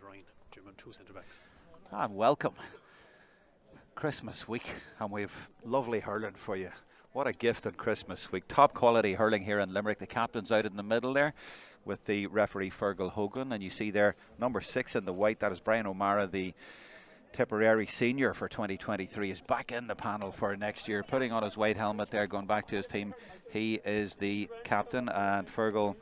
Ryan, German 2 centre-backs. And welcome. Christmas week, and we've lovely hurling for you. What a gift on Christmas week. Top quality hurling here in Limerick. The captain's out in the middle there with the referee Fergal Hogan, and you see there number 6 in the white, that is Brian O'Mara, the Tipperary senior for 2023, is back in the panel for next year, putting on his white helmet there, going back to his team. He is the captain, and Fergal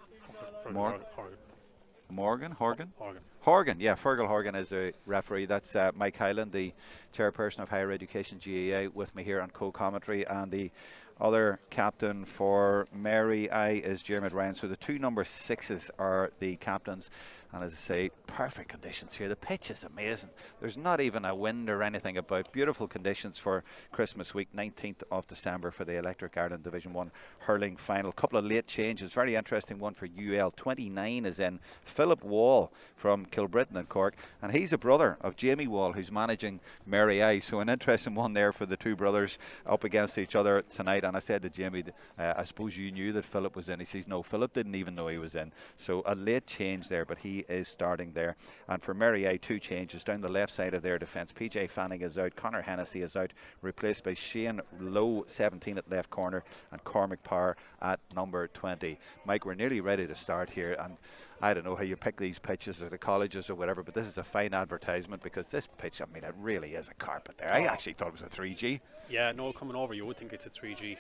Horgan, yeah, Fergal Horgan is the referee. That's Mike Hyland, the chairperson of Higher Education GAA, with me here on co-commentary, and the other captain for Mary I is Jeremy Ryan. So the two number 6s are the captains, and as I say, perfect conditions here. The pitch is amazing. There's not even a wind or anything about. Beautiful conditions for Christmas week, 19th of December, for the Electric Ireland Division 1 hurling final. Couple of late changes, very interesting one for UL. 29 is in Philip Wall from Kilbrittain and Cork, and he's a brother of Jamie Wall, who's managing Mary I. So an interesting one there for the two brothers up against each other tonight. And I said to Jamie, I suppose you knew that Philip was in. He says, no, Philip didn't even know he was in. So a late change there, but he is starting there. And for Mary I, 2 changes down the left side of their defence. PJ Fanning is out, Conor Hennessy is out, replaced by Shane Lowe, 17 at left corner, and Cormac Power at number 20. Mike, we're nearly ready to start here, and I don't know how you pick these pitches or the colleges or whatever, but this is a fine advertisement, because this pitch, I mean, it really is a carpet there. I actually thought it was a 3G. Yeah, no, coming over you would think it's a 3G.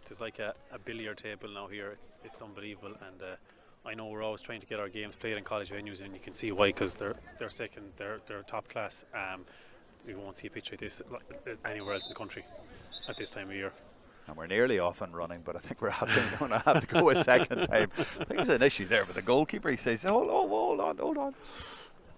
There's like a billiard table now here. It's unbelievable, and I know we're always trying to get our games played in college venues, and you can see why, because they're second, they're top class. We won't see a pitch like this anywhere else in the country at this time of year. And we're nearly off and running, but I think we're going to have to go a second time. I think there's an issue there with the goalkeeper. He says, hold on.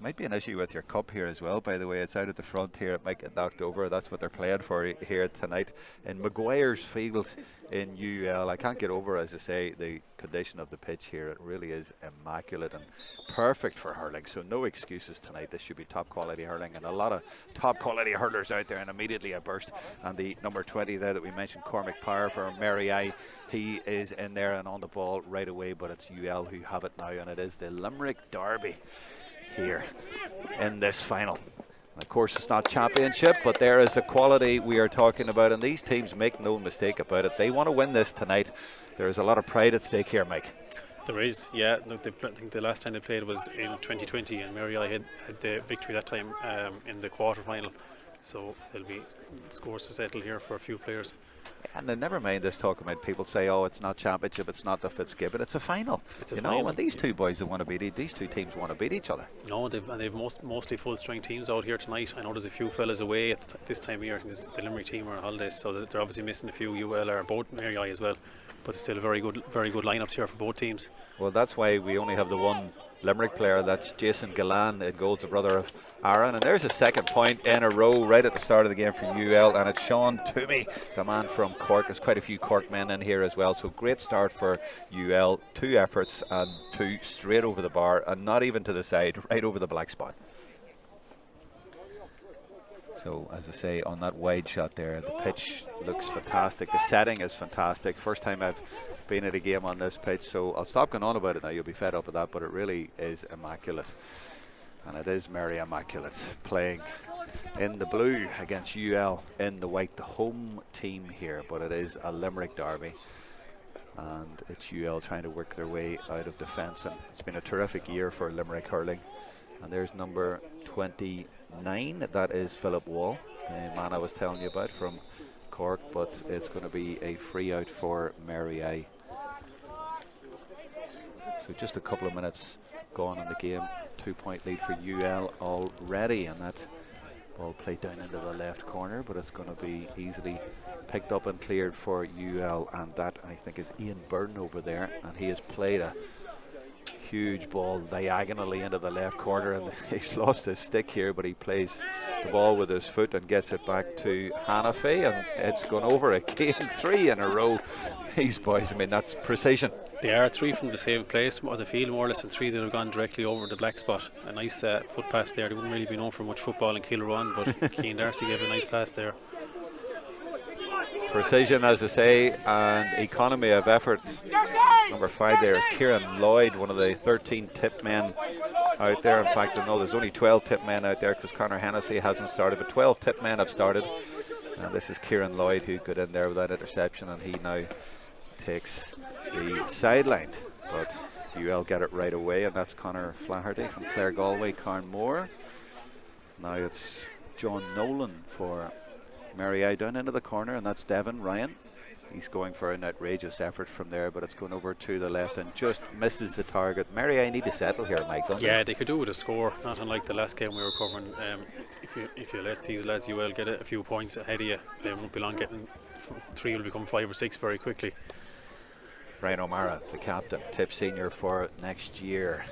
Might be an issue with your cup here as well, by the way. It's out at the front here. It might get knocked over. That's what they're playing for here tonight in Maguires field in UL. I can't get over, as I say, the condition of the pitch here. It really is immaculate and perfect for hurling. So no excuses tonight. This should be top quality hurling, and a lot of top quality hurlers out there. And immediately a burst. And the number 20 there that we mentioned, Cormac Power for Mary I, he is in there and on the ball right away. But it's UL who have it now, and it is the Limerick derby here in this final. And of course, it's not championship, but there is the quality we are talking about, and these teams make no mistake about it. They want to win this tonight. There is a lot of pride at stake here, Mike. There is, yeah. Look, I think the last time they played was in 2020, and Mary I had the victory that time in the quarter-final. So there'll be scores to settle here for a few players. And then never mind this talk about people say, oh, it's not championship, it's not the Fitzgibbon, it's a final. It's a final. And these two boys that want to beat these two teams want to beat each other. No, they've mostly full-strength teams out here tonight. I know there's a few fellas away at this time of year. I think the Limerick team are on holidays, so they're obviously missing a few UL or both Mary I as well. But it's still a very good lineups here for both teams. Well, that's why we only have the one Limerick player. That's Jason Gillan in goals, the brother of Aaron. And there's a second point in a row right at the start of the game for UL, and it's Sean Toomey, the man from Cork. There's quite a few Cork men in here as well, so great start for UL. 2 efforts and 2 straight over the bar, and not even to the side, right over the black spot. So, as I say, on that wide shot there, the pitch looks fantastic. The setting is fantastic. First time I've been at a game on this pitch, so I'll stop going on about it now. You'll be fed up with that, but it really is immaculate. And it is Mary Immaculate playing in the blue against UL in the white, the home team here, but it is a Limerick derby. And it's UL trying to work their way out of defence, and it's been a terrific year for Limerick hurling. And there's number 29, that is Philip Wall, the man I was telling you about from Cork, but it's going to be a free out for Mary I. So just a couple of minutes gone in the game, 2-point lead for UL already, and that ball played down into the left corner, but it's going to be easily picked up and cleared for UL, and that I think is Ian Byrne over there, and he has played a huge ball diagonally into the left corner, and he's lost his stick here, but he plays the ball with his foot and gets it back to Hannafy, and it's gone over again. 3 in a row. These boys, I mean, that's precision. They are 3 from the same place or the field, more or less, and 3 that have gone directly over the black spot. A nice foot pass there. They wouldn't really be known for much football in Kilruan, but Cian Darcy gave a nice pass there. Precision, as I say, and economy of effort. Number 5 there is Kieran Lloyd, one of the 13 tip men out there. In fact, I know there's only 12 tip men out there because Conor Hennessy hasn't started, but 12 tip men have started. And this is Kieran Lloyd, who got in there with that interception, and he now takes the sideline. But UL get it right away, and that's Conor Flaherty from Clare Galway, Carnmore. Now it's John Nolan for Mary down into the corner, and that's Devin Ryan. He's going for an outrageous effort from there, but it's going over to the left and just misses the target. Mary need to settle here, Mike, don't they? They could do with a score, not unlike the last game we were covering. If you let these lads UL get a few points ahead of you, they won't be long getting 3 will become 5 or 6 very quickly. Brian O'Mara, the captain, tip senior for next year.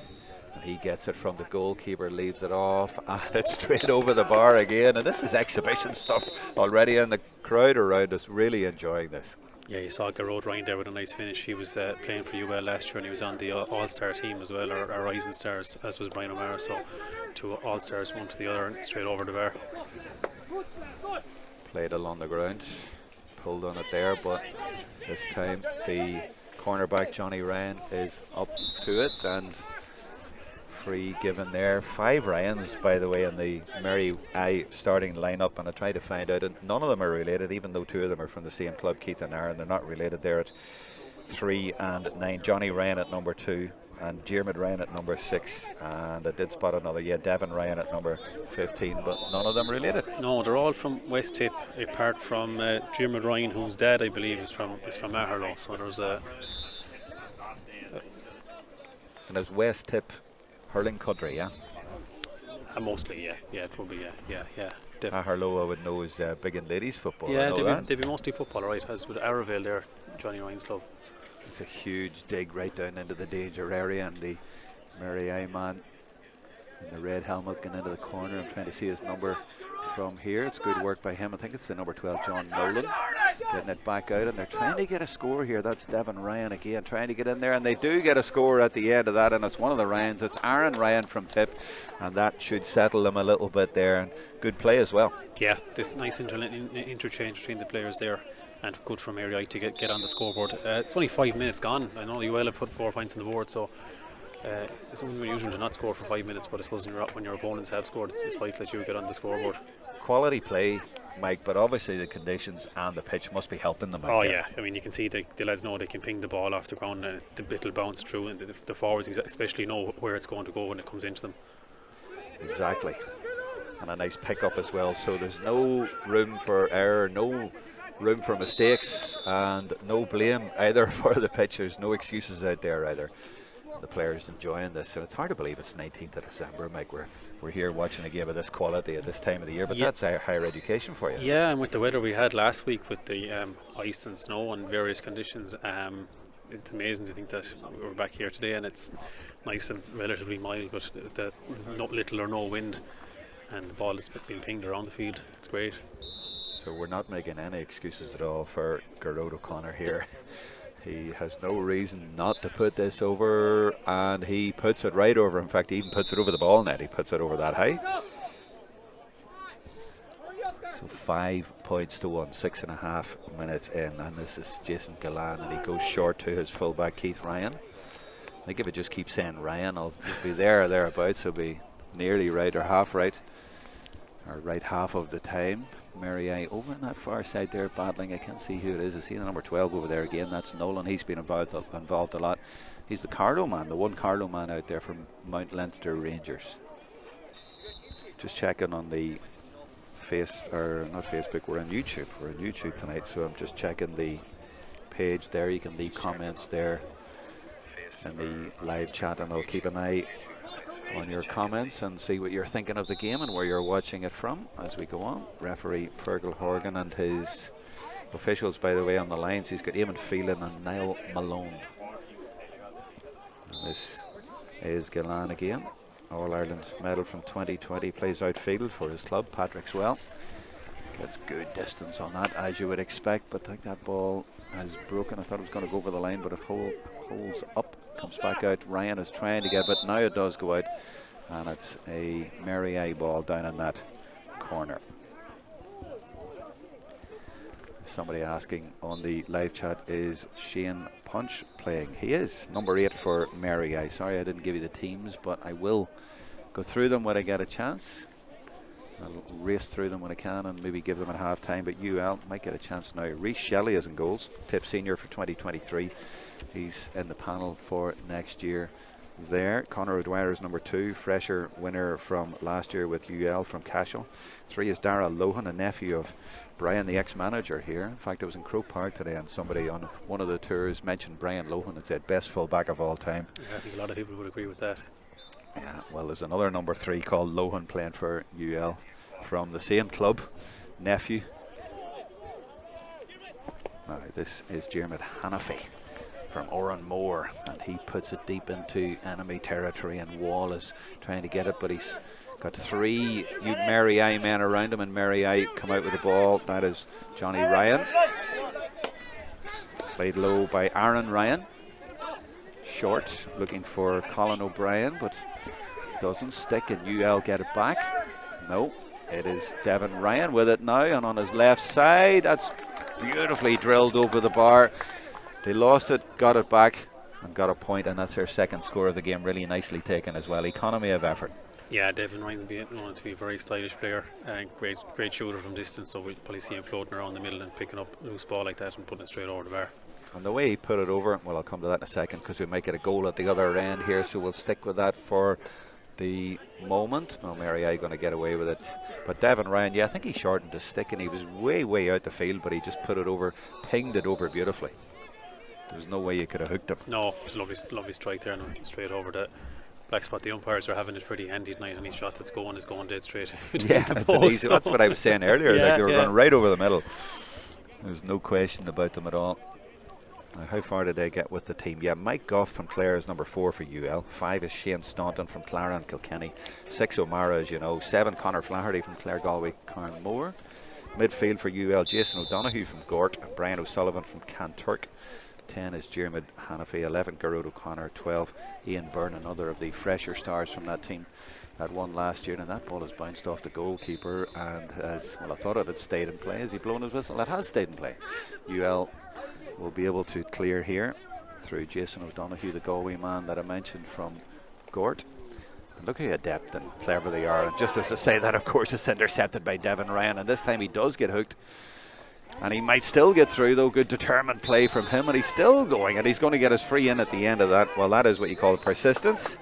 And he gets it from the goalkeeper, leaves it off, and it's straight over the bar again. And this is exhibition stuff already, and the crowd around us really enjoying this. Yeah, you saw Garrod Ryan there with a nice finish. He was playing for UL last year, and he was on the All-Star team as well, or Rising Stars, as was Brian O'Mara. So 2 All-Stars, one to the other, and straight over the bar. Played along the ground, pulled on it there, but this time the cornerback Johnny Ryan is up to it, and free given there. 5 Ryans, by the way, in the Mary starting lineup, and I tried to find out, and none of them are related, even though 2 of them are from the same club, Keith and Aaron. They're not related. They're at 3 and 9. Johnny Ryan at number 2 and Diarmid Ryan at number 6, and I did spot another, Devin Ryan at number 15, but none of them related. No, they're all from West Tip, apart from Diarmid Ryan, whose dad I believe is from Maharlow. So there's a and there's West Tip hurling country, mostly, it will be, Harlow, I would know, is big in ladies football. They'd be mostly football, right? As with Arravale there, Johnny Ryan's club. It's a huge dig right down into the danger area, and the Mary man in the red helmet getting into the corner. I'm trying to see his number from here. It's good work by him. I think it's the number 12, John Nolan, getting it back out, and they're trying to get a score here. That's Devin Ryan again trying to get in there, and they do get a score at the end of that, and it's one of the Ryans. It's Aaron Ryan from Tip, and that should settle them a little bit there, and good play as well. Yeah, this nice interchange between the players there, and good for Mary to get on the scoreboard. It's only 5 minutes gone. I know UL have put 4 points on the board, so it's unusual to not score for 5 minutes, but I suppose when your opponents have scored, it's vital that you get on the scoreboard. Quality play, Mike, but obviously the conditions and the pitch must be helping them. I mean, you can see the lads know they can ping the ball off the ground, and it'll bounce through, and the forwards especially know where it's going to go when it comes into them. Exactly, and a nice pick up as well, so there's no room for error, no room for mistakes, and no blame either for the pitchers. No excuses out there either. The players enjoying this, and it's hard to believe it's 19th of December, Mike. We're here watching a game of this quality at this time of the year, but that's higher education for you. Yeah, and with the weather we had last week with the ice and snow and various conditions, it's amazing to think that we're back here today, and it's nice and relatively mild, but little or no wind, and the ball has been pinged around the field. It's great. So we're not making any excuses at all for Garrod O'Connor here. He has no reason not to put this over, and he puts it right over. In fact, he even puts it over the ball net. He puts it over that high. So 5 points to 1, 6.5 minutes in, and this is Jason Gillan, and he goes short to his fullback Keith Ryan. I think if it just keeps saying Ryan, I'll be there or thereabouts. He'll be nearly right or half right, or right half of the time. Mary over on that far side there battling. I can't see who it is. I see the number 12 over there again. That's Nolan. He's been involved a lot. He's the Carlow man, the one Carlow man out there from Mount Leinster Rangers. Just checking on the not Facebook, we're on YouTube. We're on YouTube tonight, so I'm just checking the page there. You can leave comments there in the live chat, and I'll keep an eye on your comments and see what you're thinking of the game and where you're watching it from as we go on. Referee Fergal Horgan and his officials, by the way, on the lines. He's got Eamon Phelan and Niall Malone. And this is Gillan again, All-Ireland medal from 2020, plays outfield for his club, Patrick's well. Gets good distance on that, as you would expect, but I think that ball has broken. I thought it was going to go over the line, but it holds up, comes back out. Ryan is trying to get, but now it does go out, and it's a Mary ball down in that corner. Somebody asking on the live chat, is Shane Punch playing? He is, number 8 for Mary. Sorry I didn't give you the teams, but I will go through them when I get a chance. I'll race through them when I can and maybe give them at half time, but UL might get a chance now. Rhys Shelley is in goals, Tip Senior for 2023. He's in the panel for next year there. Conor O'Dwyer is number 2, fresher winner from last year with UL from Cashel. 3 is Dara Lohan, a nephew of Brian, the ex-manager here. In fact, I was in Croke Park today and somebody on one of the tours mentioned Brian Lohan and said best full-back of all time. Yeah, I think a lot of people would agree with that. Yeah, well, there's another number 3 called Lohan playing for UL from the same club, nephew. Now, this is Jeremy Hannafy from Oranmore, and he puts it deep into enemy territory, and Wall is trying to get it, but he's got 3 Mary I men around him, and Mary I come out with the ball. That is Johnny Ryan, played low by Aaron Ryan. Short, looking for Colin O'Brien, but doesn't stick, and UL get it back. No, it is Devin Ryan with it now, and on his left side, that's beautifully drilled over the bar. They lost it, got it back, and got a point, and that's their second score of the game. Really nicely taken as well. Economy of effort. Yeah, Devin Ryan will be known to be a very stylish player and great shooter from distance, so we'll probably see him floating around the middle and picking up a loose ball like that and putting it straight over the bar. And the way he put it over, well, I'll come to that in a second because we might get a goal at the other end here, so we'll stick with that for the moment. No, Mary I going to get away with it, but Devin Ryan, yeah, I think he shortened his stick and he was way out the field, but he just put it over, pinged it over beautifully. There's no way you could have hooked him. No, it was a lovely strike there, and straight over the black spot. The umpires are having it pretty handy tonight. Any shot that's going is going dead straight. Yeah, that's what I was saying earlier. Yeah, like they were running right over the middle. There's no question about them at all. How far did they get with the team? Yeah, Mike Goff from Clare is number 4 for UL. 5 is Shane Staunton from Clara and Kilkenny. 6 O'Mara, as you know. 7 Conor Flaherty from Clare Galway Carnmore. Midfield for UL, Jason O'Donoghue from Gort and Brian O'Sullivan from Kanturk. 10 is Jeremy Hannafy. 11 Gerard O'Connor. 12 Ian Byrne, another of the fresher stars from that team that won last year, and that ball has bounced off the goalkeeper, and as well, I thought it had stayed in play. Has he blown his whistle? It has stayed in play. UL will be able to clear here through Jason O'Donoghue, the Galway man that I mentioned from Gort. And look how adept and clever they are, and just as I say that, of course, it's intercepted by Devin Ryan, and this time he does get hooked, and he might still get through though. Good determined play from him, and he's still going, and he's going to get his free in at the end of that. Well, that is what you call persistence.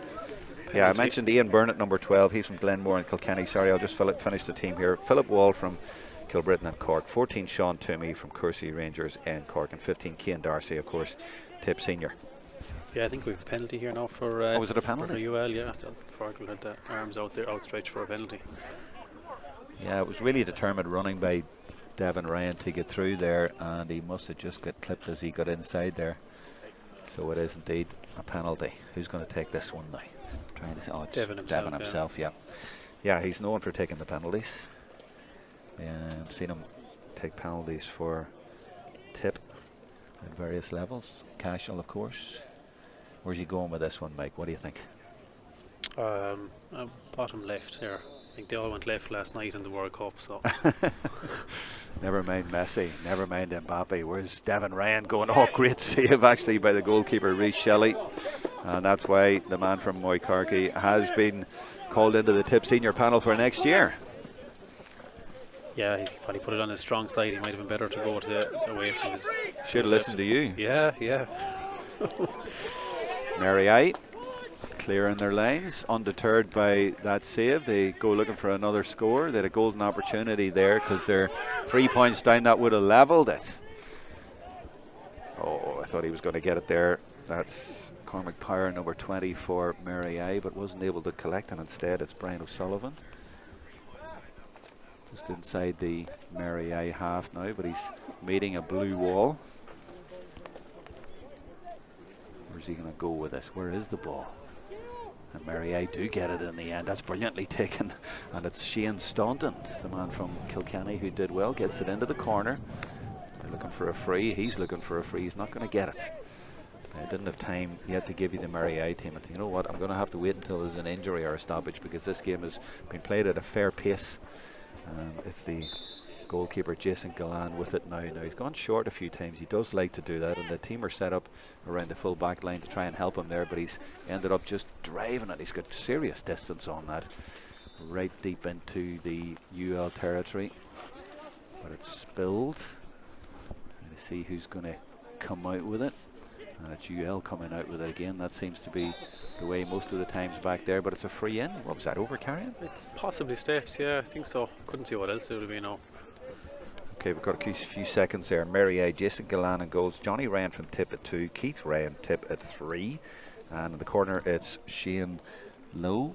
Yeah, I mentioned Ian Byrne at number 12. He's from Glenmore and Kilkenny. Sorry, I'll just finish the team here. Philip Wall from Kilbrittain and Cork. 14 Sean Toomey from Kersey Rangers and Cork, and 15 Cian Darcy, of course, Tip Senior. Yeah, I think we have a penalty here now for was it a penalty? For UL, yeah. So Farkle had the arms out there, outstretched for a penalty. Yeah, it was really determined running by Devin Ryan to get through there, and he must have just got clipped as he got inside there. So it is indeed a penalty. Who's going to take this one now? Trying to say, it's Devin himself, yeah. Yeah, he's known for taking the penalties. I've seen him take penalties for Tip at various levels. Cashel, of course. Where's he going with this one, Mike? What do you think? Bottom left there. I think they all went left last night in the World Cup. So never mind Messi, never mind Mbappe. Where's Devin Ryan going? Oh, great save actually by the goalkeeper Rhys Shelley, and that's why the man from Moycarkey has been called into the Tip Senior panel for next year. Yeah, he probably put it on his strong side. He might have been better to go away from his. Should have listened to you. Yeah. Mary I clearing their lines, undeterred by that save. They go looking for another score. They had a golden opportunity there because they're 3 points down. That would have levelled it. Oh, I thought he was going to get it there. That's Cormac Power, number 20 for Mary I, but wasn't able to collect, and instead it's Brian O'Sullivan. Just inside the Mary I half now, but he's meeting a blue wall. Where's he going to go with this? Where is the ball? And Mary I do get it in the end. That's brilliantly taken, and it's Shane Staunton, the man from Kilkenny, who did well, gets it into the corner. They're looking for a free. He's looking for a free. He's not going to get it. I didn't have time yet to give you the Mary I team. You know what? I'm going to have to wait until there's an injury or a stoppage, because this game has been played at a fair pace. It's the goalkeeper Jason Gallan with it now. Now he's gone short a few times. He does like to do that, and the team are set up around the full back line to try and help him there, but he's ended up just driving it. He's got serious distance on that, right deep into the UL territory, but it's spilled. Let's see who's going to come out with it, and it's UL coming out with it again. That seems to be the way most of the times back there, but it's a free in. What was that, over carrying? It's possibly steps, yeah, I think so. Couldn't see what else it would have been now. Okay, we've got a few seconds there. Mary Jason Gallan in goals. Johnny Ryan from Tip at 2. Keith Ryan Tip at 3. And in the corner it's Shane Lowe,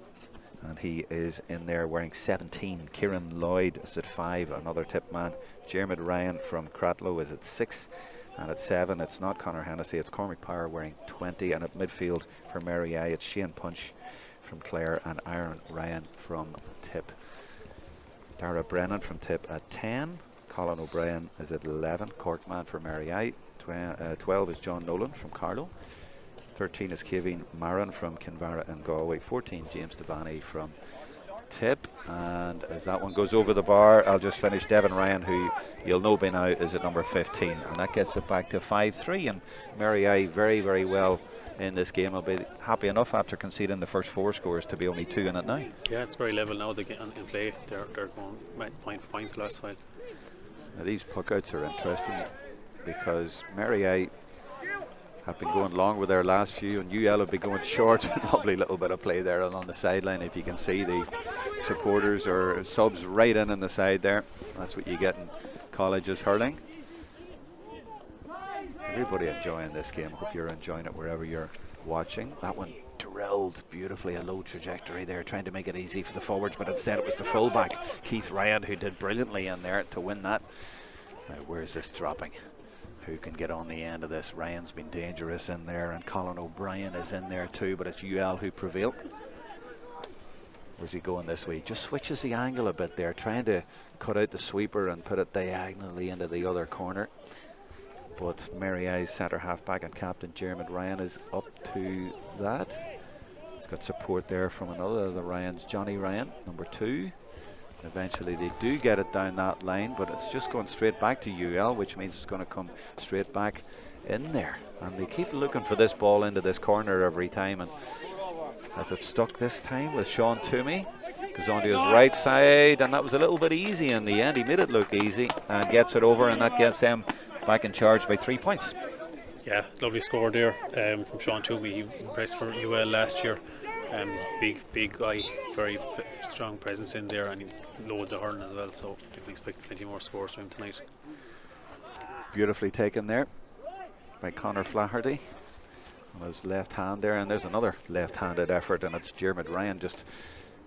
and he is in there wearing 17. Kieran Lloyd is at 5, another Tip man. Jeremy Ryan from Cratloe is at 6. And at 7 it's not Conor Hennessy, it's Cormac Power wearing 20. And at midfield for Mary it's Shane Punch from Clare and Aaron Ryan from Tip. Dara Brennan from Tip at 10. Colin O'Brien is at 11. Corkman for Mary 12 is John Nolan from Carlow. 13 is Kevin Marin from Kinvara and Galway. 14 James Devaney from Tip. And as that one goes over the bar, I'll just finish. Devon Ryan, who you'll know by now is at number 15, and that gets it back to 5-3. And Mary very, very well in this game. I'll be happy enough after conceding the first 4 scores to be only 2 in it now. Yeah, it's very level now. They get in play. They're going point for point the last while. Now these puckouts are interesting because Mary have been going long with their last few, and UL have been going short. Lovely little bit of play there along the sideline. If you can see the supporters or subs right in the side there. That's what you get in colleges hurling. Everybody enjoying this game. Hope you're enjoying it wherever you're watching. That one drilled beautifully, a low trajectory there, trying to make it easy for the forwards, but instead it was the fullback Keith Ryan who did brilliantly in there to win that. Now where's this dropping? Who can get on the end of this? Ryan's been dangerous in there, and Colin O'Brien is in there too, but it's UL who prevail. Where's he going this way? Just switches the angle a bit there, trying to cut out the sweeper and put it diagonally into the other corner. But Mary centre half-back and captain Jeremy Ryan is up to that. He's got support there from another of the Ryans, Johnny Ryan, number 2. Eventually they do get it down that line, but it's just going straight back to UL, which means it's going to come straight back in there. And they keep looking for this ball into this corner every time, and has it stuck this time with Sean Toomey? Goes on to his right side, and that was a little bit easy in the end. He made it look easy and gets it over, and that gets them back in charge by 3 points. Yeah, lovely score there from Sean Toomey. He impressed for UL last year. He's a big guy, very strong presence in there, and he's loads of hurling as well, so you can expect plenty more scores from him tonight. Beautifully taken there by Conor Flaherty on his left hand there, and there's another left-handed effort, and it's Jeremy Ryan just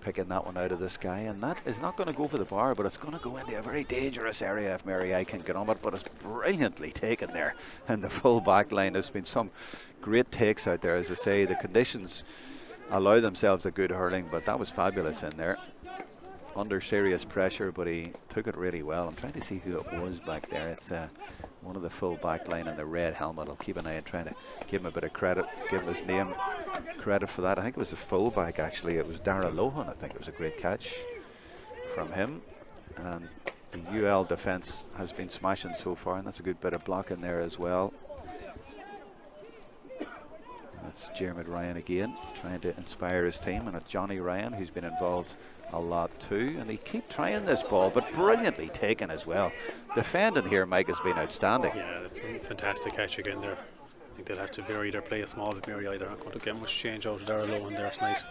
picking that one out of the sky, and that is not going to go for the bar, but it's going to go into a very dangerous area if Mary can get on it. But it's brilliantly taken there in the full back line. There's been some great takes out there. As I say, the conditions allow themselves a good hurling, but that was fabulous in there under serious pressure, but he took it really well. I'm trying to see who it was back there. It's one of the full back line in the red helmet. I'll keep an eye on trying to give him a bit of credit, give him his name credit for that. I think it was the full back actually. It was Dara Lohan. I think it was a great catch from him, and the UL defence has been smashing so far, and that's a good bit of block in there as well. That's Jeremy Ryan again, trying to inspire his team, and it's Johnny Ryan who's been involved a lot too, and they keep trying this ball, but brilliantly taken as well. Defending here, Mike, has been outstanding. Yeah, that's a fantastic catch again there. I think they'll have to vary their play a small bit. Mary either aren't going to get much change out of Dara Lohan there tonight.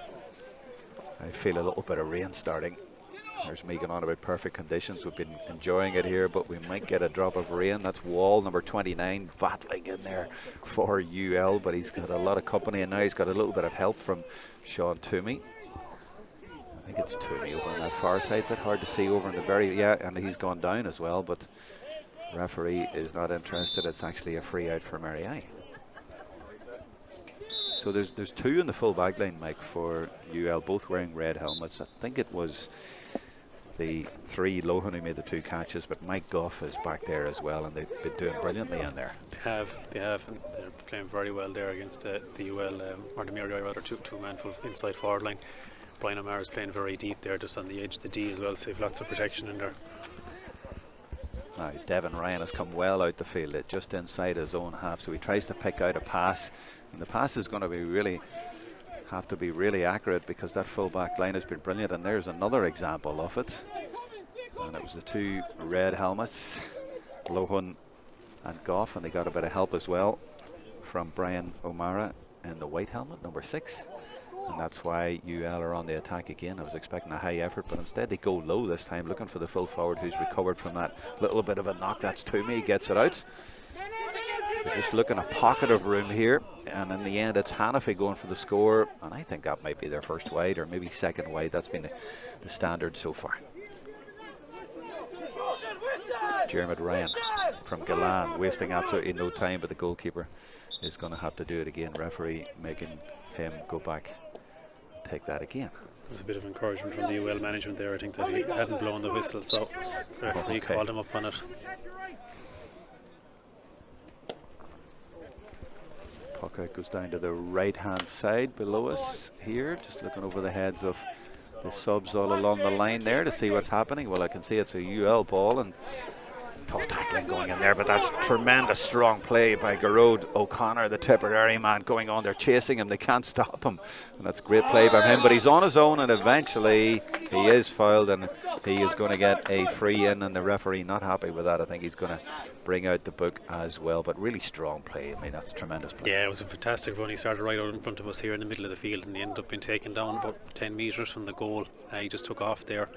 I feel a little bit of rain starting. There's me going on about perfect conditions. We've been enjoying it here, but we might get a drop of rain. That's Wall, number 29, battling in there for UL, but he's got a lot of company, and now he's got a little bit of help from Sean Toomey. I think it's Toomey over on that far side, but hard to see over in the very, yeah, and he's gone down as well, but referee is not interested. It's actually a free out for Mary. So there's 2 in the full back line, Mike, for UL, both wearing red helmets. I think it was the 3 Lohan who made the 2 catches, but Mike Goff is back there as well, and they've been doing brilliantly in there. They have, and they're playing very well there against the UL, or the Mary rather, two-man full inside forward line. Brian O'Mara is playing very deep there, just on the edge of the D as well, so they have lots of protection in there. Now Devin Ryan has come well out the field, just inside his own half, so he tries to pick out a pass, and the pass is going to have to be really accurate, because that full back line has been brilliant. And there's another example of it, and it was the two red helmets, Lohan and Goff, and they got a bit of help as well from Brian O'Mara in the white helmet, number 6. And that's why UL are on the attack again. I was expecting a high effort, but instead they go low this time, looking for the full forward who's recovered from that little bit of a knock. That's Toomey, gets it out. They're just looking a pocket of room here, and in the end it's Hanafi going for the score, and I think that might be their first wide, or maybe second wide. That's been the standard so far. Jeremy Ryan from Galan, wasting absolutely no time, but the goalkeeper is going to have to do it again. Referee making him go back, take that again. There was a bit of encouragement from the UL management there. I think that he hadn't blown the whistle, so the referee called him up on it. Puck out goes down to the right hand side below us here, just looking over the heads of the subs all along the line there to see what's happening. Well, I can see it's a UL ball, and tough tackling going in there, but that's tremendous strong play by Garrod O'Connor, the Tipperary man, going on. They're chasing him, they can't stop him, and that's great play by him, but he's on his own, and eventually he is fouled, and he is going to get a free in, and the referee not happy with that. I think he's going to bring out the book as well, but really strong play. I mean, that's tremendous play. Yeah, it was a fantastic run. He started right out in front of us here in the middle of the field, and he ended up being taken down about 10 metres from the goal. He just took off there.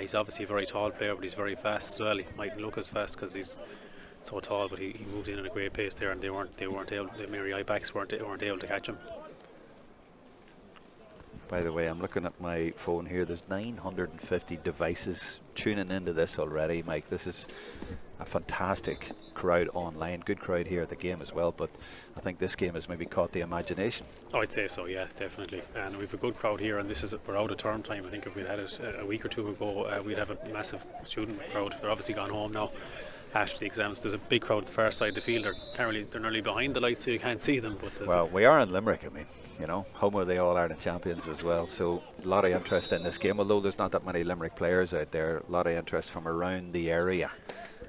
He's obviously a very tall player, but he's very fast as well. He mightn't look as fast because he's so tall, but he moved in at a great pace there, and they weren't able. The Mary backs weren't able to catch him. By the way, I'm looking at my phone here. There's 950 devices tuning into this already, Mike. This is a fantastic crowd online. Good crowd here at the game as well, but I think this game has maybe caught the imagination. Oh, I'd say so, yeah, definitely. And we've a good crowd here, and we're out of term time. I think if we'd had it a week or two ago, we'd have a massive student crowd. They're obviously gone home now after the exams. There's a big crowd at the far side of the field. They're nearly behind the lights, so you can't see them. But well, we are in Limerick. I mean, you know, home of the All-Ireland champions as well, so a lot of interest in this game, although there's not that many Limerick players out there. A lot of interest from around the area,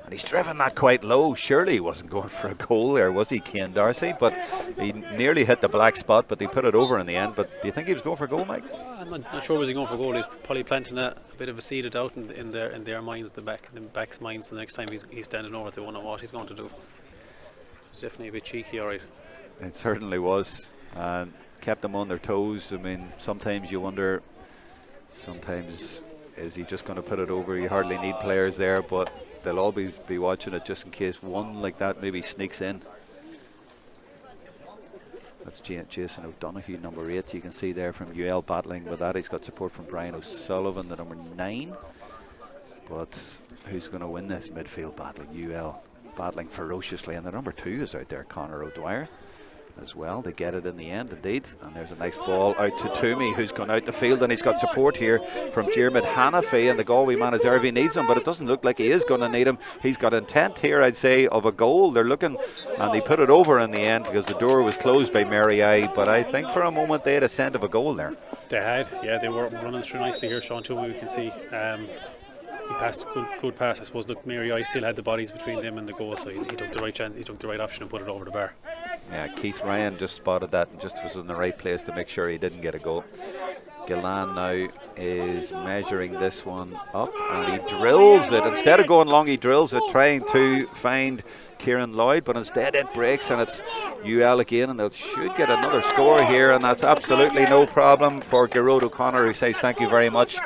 and he's driven that quite low. Surely he wasn't going for a goal there, was he, Cian Darcy? But he nearly hit the black spot, but they put it over in the end. But do you think he was going for a goal, Mike? I'm not sure was he going for a goal. He's probably planting a bit of a seed of doubt in their minds, the back's minds. So the next time he's standing over, they won't know what he's going to do. It's definitely a bit cheeky, all right. It certainly was, and kept them on their toes. I mean, sometimes you wonder, sometimes is he just going to put it over? You hardly need players there, but they'll always be watching it just in case one like that maybe sneaks in. That's Jason O'Donoghue, number 8. You can see there from UL battling with that. He's got support from Brian O'Sullivan, the number 9. But who's going to win this midfield battle? UL battling ferociously, and the number 2 is out there, Conor O'Dwyer, as well. They get it in the end, indeed. And there's a nice ball out to Toomey, who's gone out the field, and he's got support here from Jeremy Hanafi, and the Galway man is there if he needs him, but it doesn't look like he is going to need him. He's got intent here, I'd say, of a goal. They're looking, and they put it over in the end because the door was closed by Mary I, but I think for a moment they had a scent of a goal there. They had, yeah, they were running through nicely here, Sean Toomey, we can see. He passed, good pass. I suppose look, Mary I still had the bodies between them and the goal, so he took the right chance, he took the right option and put it over the bar. Yeah, Keith Ryan just spotted that and just was in the right place to make sure he didn't get a goal. Gillan now is measuring this one up, and he drills it. Instead of going long, he drills it, trying to find Kieran Lloyd, but instead it breaks, and it's UL again, and they should get another score here, and that's absolutely no problem for Garrod O'Connor, who says thank you very much.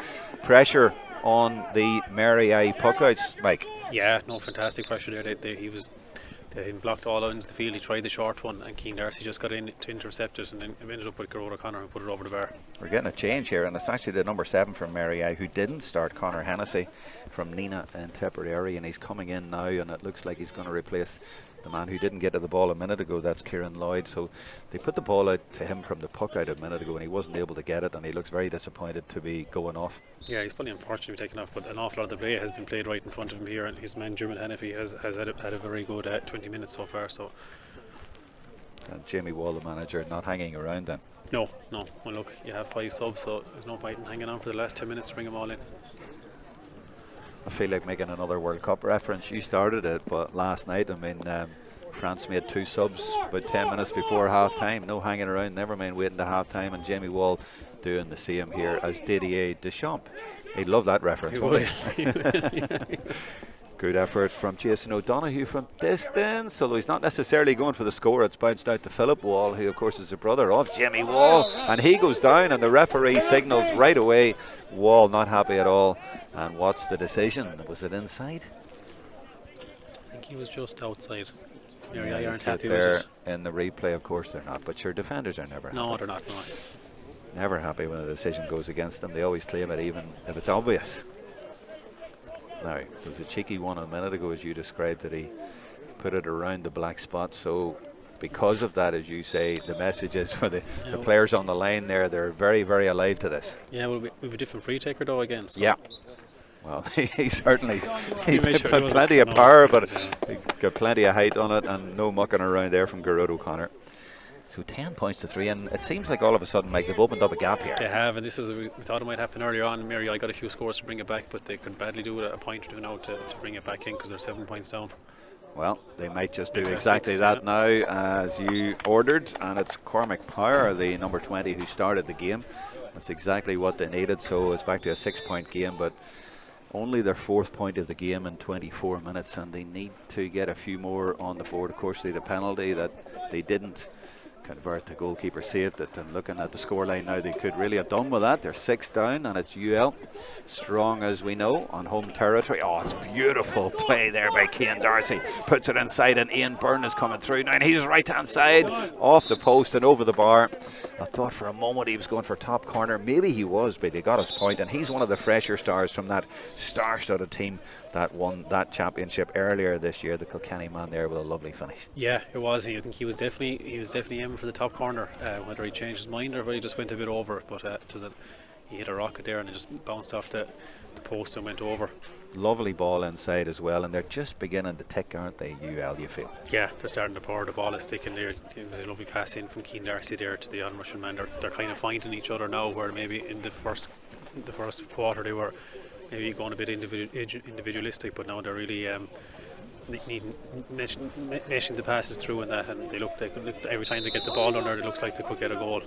Pressure on the Mary I puckouts, Mike. Yeah, no, fantastic pressure there. They blocked all ends of the field. He tried the short one, and Cian Darcy just got in to intercept it, and then ended up with Garrod O'Connor who put it over the bar. We're getting a change here, and it's actually the number 7 from Mary I who didn't start, Conor Hennessy from Nina in Tipperary, and he's coming in now, and it looks like he's going to replace the man who didn't get to the ball a minute ago. That's Kieran Lloyd. So they put the ball out to him from the puck out a minute ago, and he wasn't able to get it, and he looks very disappointed to be going off. Yeah, he's probably unfortunate to be taken off, but an awful lot of the play has been played right in front of him here, and his man Jeremy Hanafi has had a very good 20 minutes so far. So, and Jamie Wall, the manager, not hanging around then? No. Well, look, you have 5 subs, so there's no point in hanging on for the last 10 minutes to bring them all in. I feel like making another World Cup reference. You started it, but last night, I mean, France made 2 subs about 10 minutes before half time. No hanging around, never mind waiting to half time. And Jamie Wall doing the same here as Didier Deschamps. He'd love that reference, wouldn't he? Good effort from Jason O'Donoghue from distance, although he's not necessarily going for the score. It's bounced out to Philip Wall, who of course is the brother of Jimmy Wall, and he goes down and the referee signals right away. Wall not happy at all. And what's the decision? Was it inside? I think he was just outside. Yeah, I aren't happy there with it. in the replay, of course they're not, but your defenders are never No, happy. they're not. No. Never happy when a decision goes against them. They always claim it even if it's obvious. Now, there was a cheeky one a minute ago, as you described, that he put it around the black spot. So because of that, as you say, the message is for the players on the line there, they're very, very alive to this. Yeah, well, we have a different free taker though again. So yeah. Well, he certainly he made sure put plenty of power, but he got plenty of height on it, and no mucking around there from Garrod O'Connor. So 10 points to 3, and it seems like all of a sudden, Mike, they've opened up a gap here. They have, and this is we thought it might happen earlier on. Mary, I got a few scores to bring it back, but they could badly do it at a point or two now to bring it back in because they're 7 points down. Well, they might just do exactly that now, as you ordered, and it's Cormac Power, the number 20, who started the game. That's exactly what they needed, so it's back to a 6-point game, but only their 4th point of the game in 24 minutes, and they need to get a few more on the board. Of course, they had a penalty that they didn't convert. The goalkeeper saved it, and looking at the scoreline now, they could really have done with that. They're 6 down, and it's UL strong, as we know, on home territory. Oh, it's beautiful play there by Cian Darcy. Puts it inside, and Ian Byrne is coming through now, and he's right hand side off the post and over the bar. I thought for a moment he was going for top corner. Maybe he was, but he got his point, and he's one of the fresher stars from that star-studded team that won that championship earlier this year. The Kilkenny man there with a lovely finish. Yeah, it was. I think he was definitely aiming for the top corner. Whether he changed his mind or whether he just went a bit over it, but he hit a rocket there and it just bounced off the post and went over. Lovely ball inside as well, and they're just beginning to tick, aren't they, UL, you feel? Yeah, they're starting to pour. The ball is sticking there. It was a lovely pass in from Cian Darcy there to the on-rushing man. They're kind of finding each other now, where maybe in the first quarter they were maybe going a bit individualistic, but now they're really meshing the passes through and that, and they look every time they get the ball under, it looks like they could get a goal.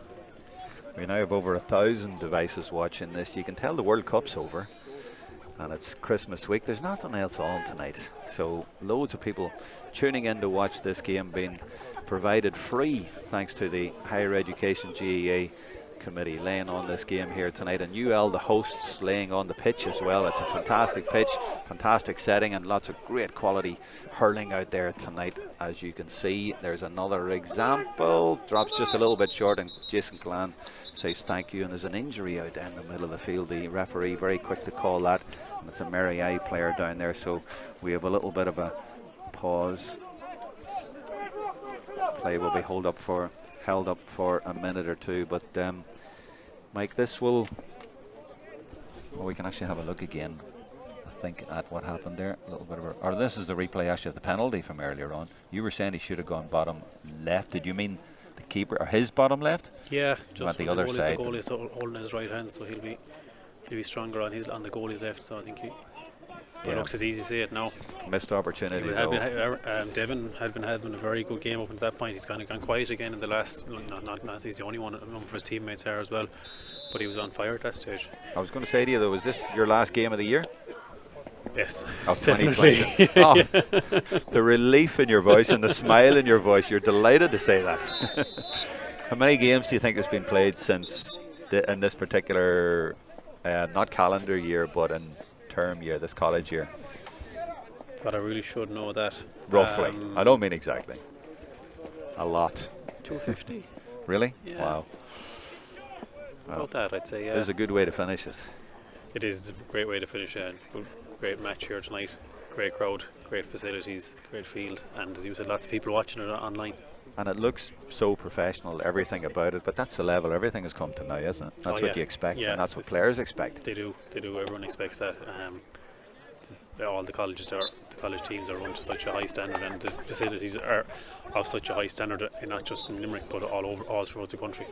We now have over 1,000 devices watching this. You can tell the World Cup's over, and it's Christmas week. There's nothing else on tonight, so loads of people tuning in to watch this game being provided free thanks to the Higher Education GAA Committee laying on this game here tonight, and UL, the hosts, laying on the pitch as well. It's a fantastic pitch, fantastic setting, and lots of great quality hurling out there tonight. As you can see, there's another example, drops just a little bit short, and Jason Clan says thank you, and there's an injury out in the middle of the field. The referee very quick to call that, and it's a Mary I player down there, so we have a little bit of a pause. Play will be held up for a minute or two, but Mike, this will, well, we can actually have a look again, I think, at what happened there. A little bit of or this is the replay actually of the penalty from earlier on. You were saying he should have gone bottom left. Did you mean the keeper or his bottom left? Yeah, just at the other side. The goalie is holding his right hand, so he'll be stronger on the goalie's left. So I think it looks as easy to say it now. Missed opportunity. Devon had been having a very good game up until that point. He's kind of gone quiet again in the last. Not he's the only one. None of his teammates there as well, but he was on fire at that stage. I was going to say to you though, was this your last game of the year? Yes, of 2020. Oh, the relief in your voice and the smile in your voice. You're delighted to say that. How many games do you think has been played since in this particular, not calendar year, but in term year, this college year? But I really should know that. Roughly. I don't mean exactly. A lot. 250. Really? Yeah. Wow. About that, I'd say. Yeah. This is a good way to finish it. It is a great way to finish it. Great match here tonight. Great crowd, great facilities, great field, and as you said, lots of people watching it online. And it looks so professional, everything about it, but that's the level everything has come to now, isn't it? That's what you expect, and that's what players expect. They do. Everyone expects that. All the college teams are run to such a high standard, and the facilities are of such a high standard, not just in Limerick, but all throughout the country.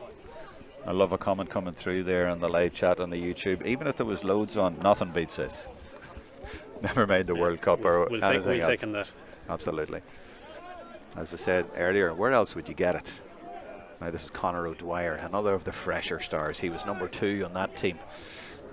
I love a comment coming through there on the live chat on the YouTube. Even if there was loads on, nothing beats this. Never mind the World Cup or we'll anything we'll else. second that. Absolutely. As I said earlier, where else would you get it? Now this is Conor O'Dwyer, another of the fresher stars. He was number 2 on that team,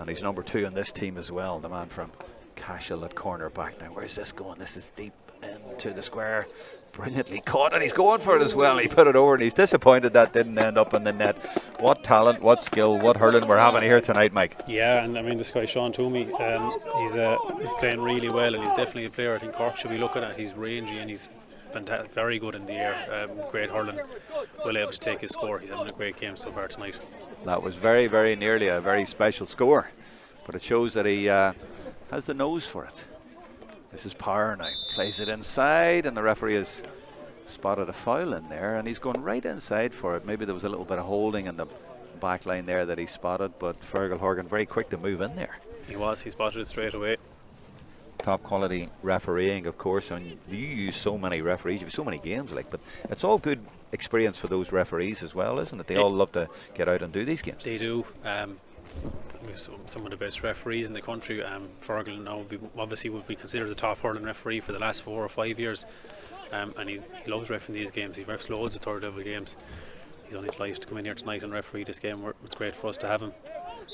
and he's number 2 on this team as well. The man from Cashel at cornerback. Now where's this going? This is deep into the square. Brilliantly caught, and he's going for it as well. He put it over, and he's disappointed that didn't end up in the net. What talent, what skill, what hurling we're having here tonight, Mike. Yeah, and I mean, this guy Sean Toomey, he's playing really well, and he's definitely a player I think Cork should be looking at. He's rangy and he's very good in the air. Great hurling, well able to take his score. He's having a great game so far tonight. That was very, very nearly a very special score, but it shows that he has the nose for it. This is Power now, plays it inside, and the referee has spotted a foul in there, and he's going right inside for it. Maybe there was a little bit of holding in the back line there that he spotted, but Fergal Horgan very quick to move in there. He spotted it straight away. Top quality refereeing, of course, and you use so many referees, you have so many games, but it's all good experience for those referees as well, isn't it? They all love to get out and do these games. They do. We have some of the best referees in the country. Fergal now obviously would be considered the top hurling referee for the last 4 or 5 years, and he loves refereeing these games. He refs loads of third level games. He's only delighted to come in here tonight and referee this game. It's great for us to have him.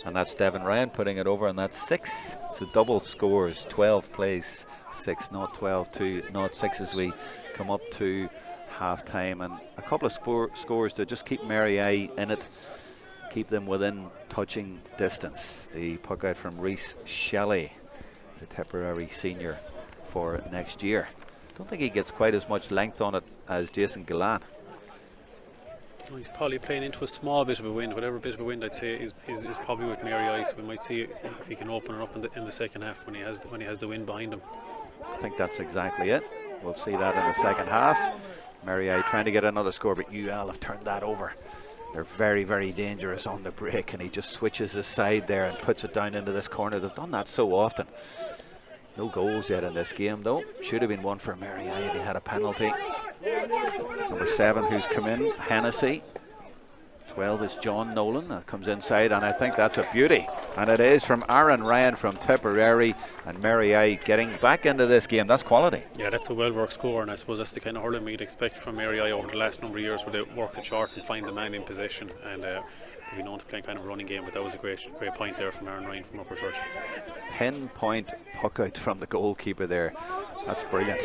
And that's Devin Ryan putting it over, and that's 6. So double scores, 12 plays 6, not 12, 2, not 6 as we come up to half time, and a couple of scores to just keep Mary I in it, keep them within touching distance. The puck out from Rhys Shelley, the Tipperary senior for next year. Don't think he gets quite as much length on it as Jason Gillan. Well, he's probably playing into a small bit of a wind. Whatever bit of a wind I'd say is probably with Mary I. So we might see if he can open it up in the second half when he has the wind behind him. I think that's exactly it. We'll see that in the second half. Mary I trying to get another score, but UL have turned that over. They're very, very dangerous on the break, and he just switches his side there and puts it down into this corner. They've done that so often. No goals yet in this game though. Should have been one for Mary I. They had a penalty. Number 7 who's come in, Hennessy. 12 is John Nolan, that comes inside, and I think that's a beauty, and it is from Aaron Ryan from Tipperary, and Mary I getting back into this game. That's quality. Yeah, that's a well worked score, and I suppose that's the kind of hurling we'd expect from Mary I over the last number of years, where they work it short and find the man in possession, and we've known to play kind of a running game, but that was a great point there from Aaron Ryan from Upper Church. Pinpoint puck out from the goalkeeper there. That's brilliant.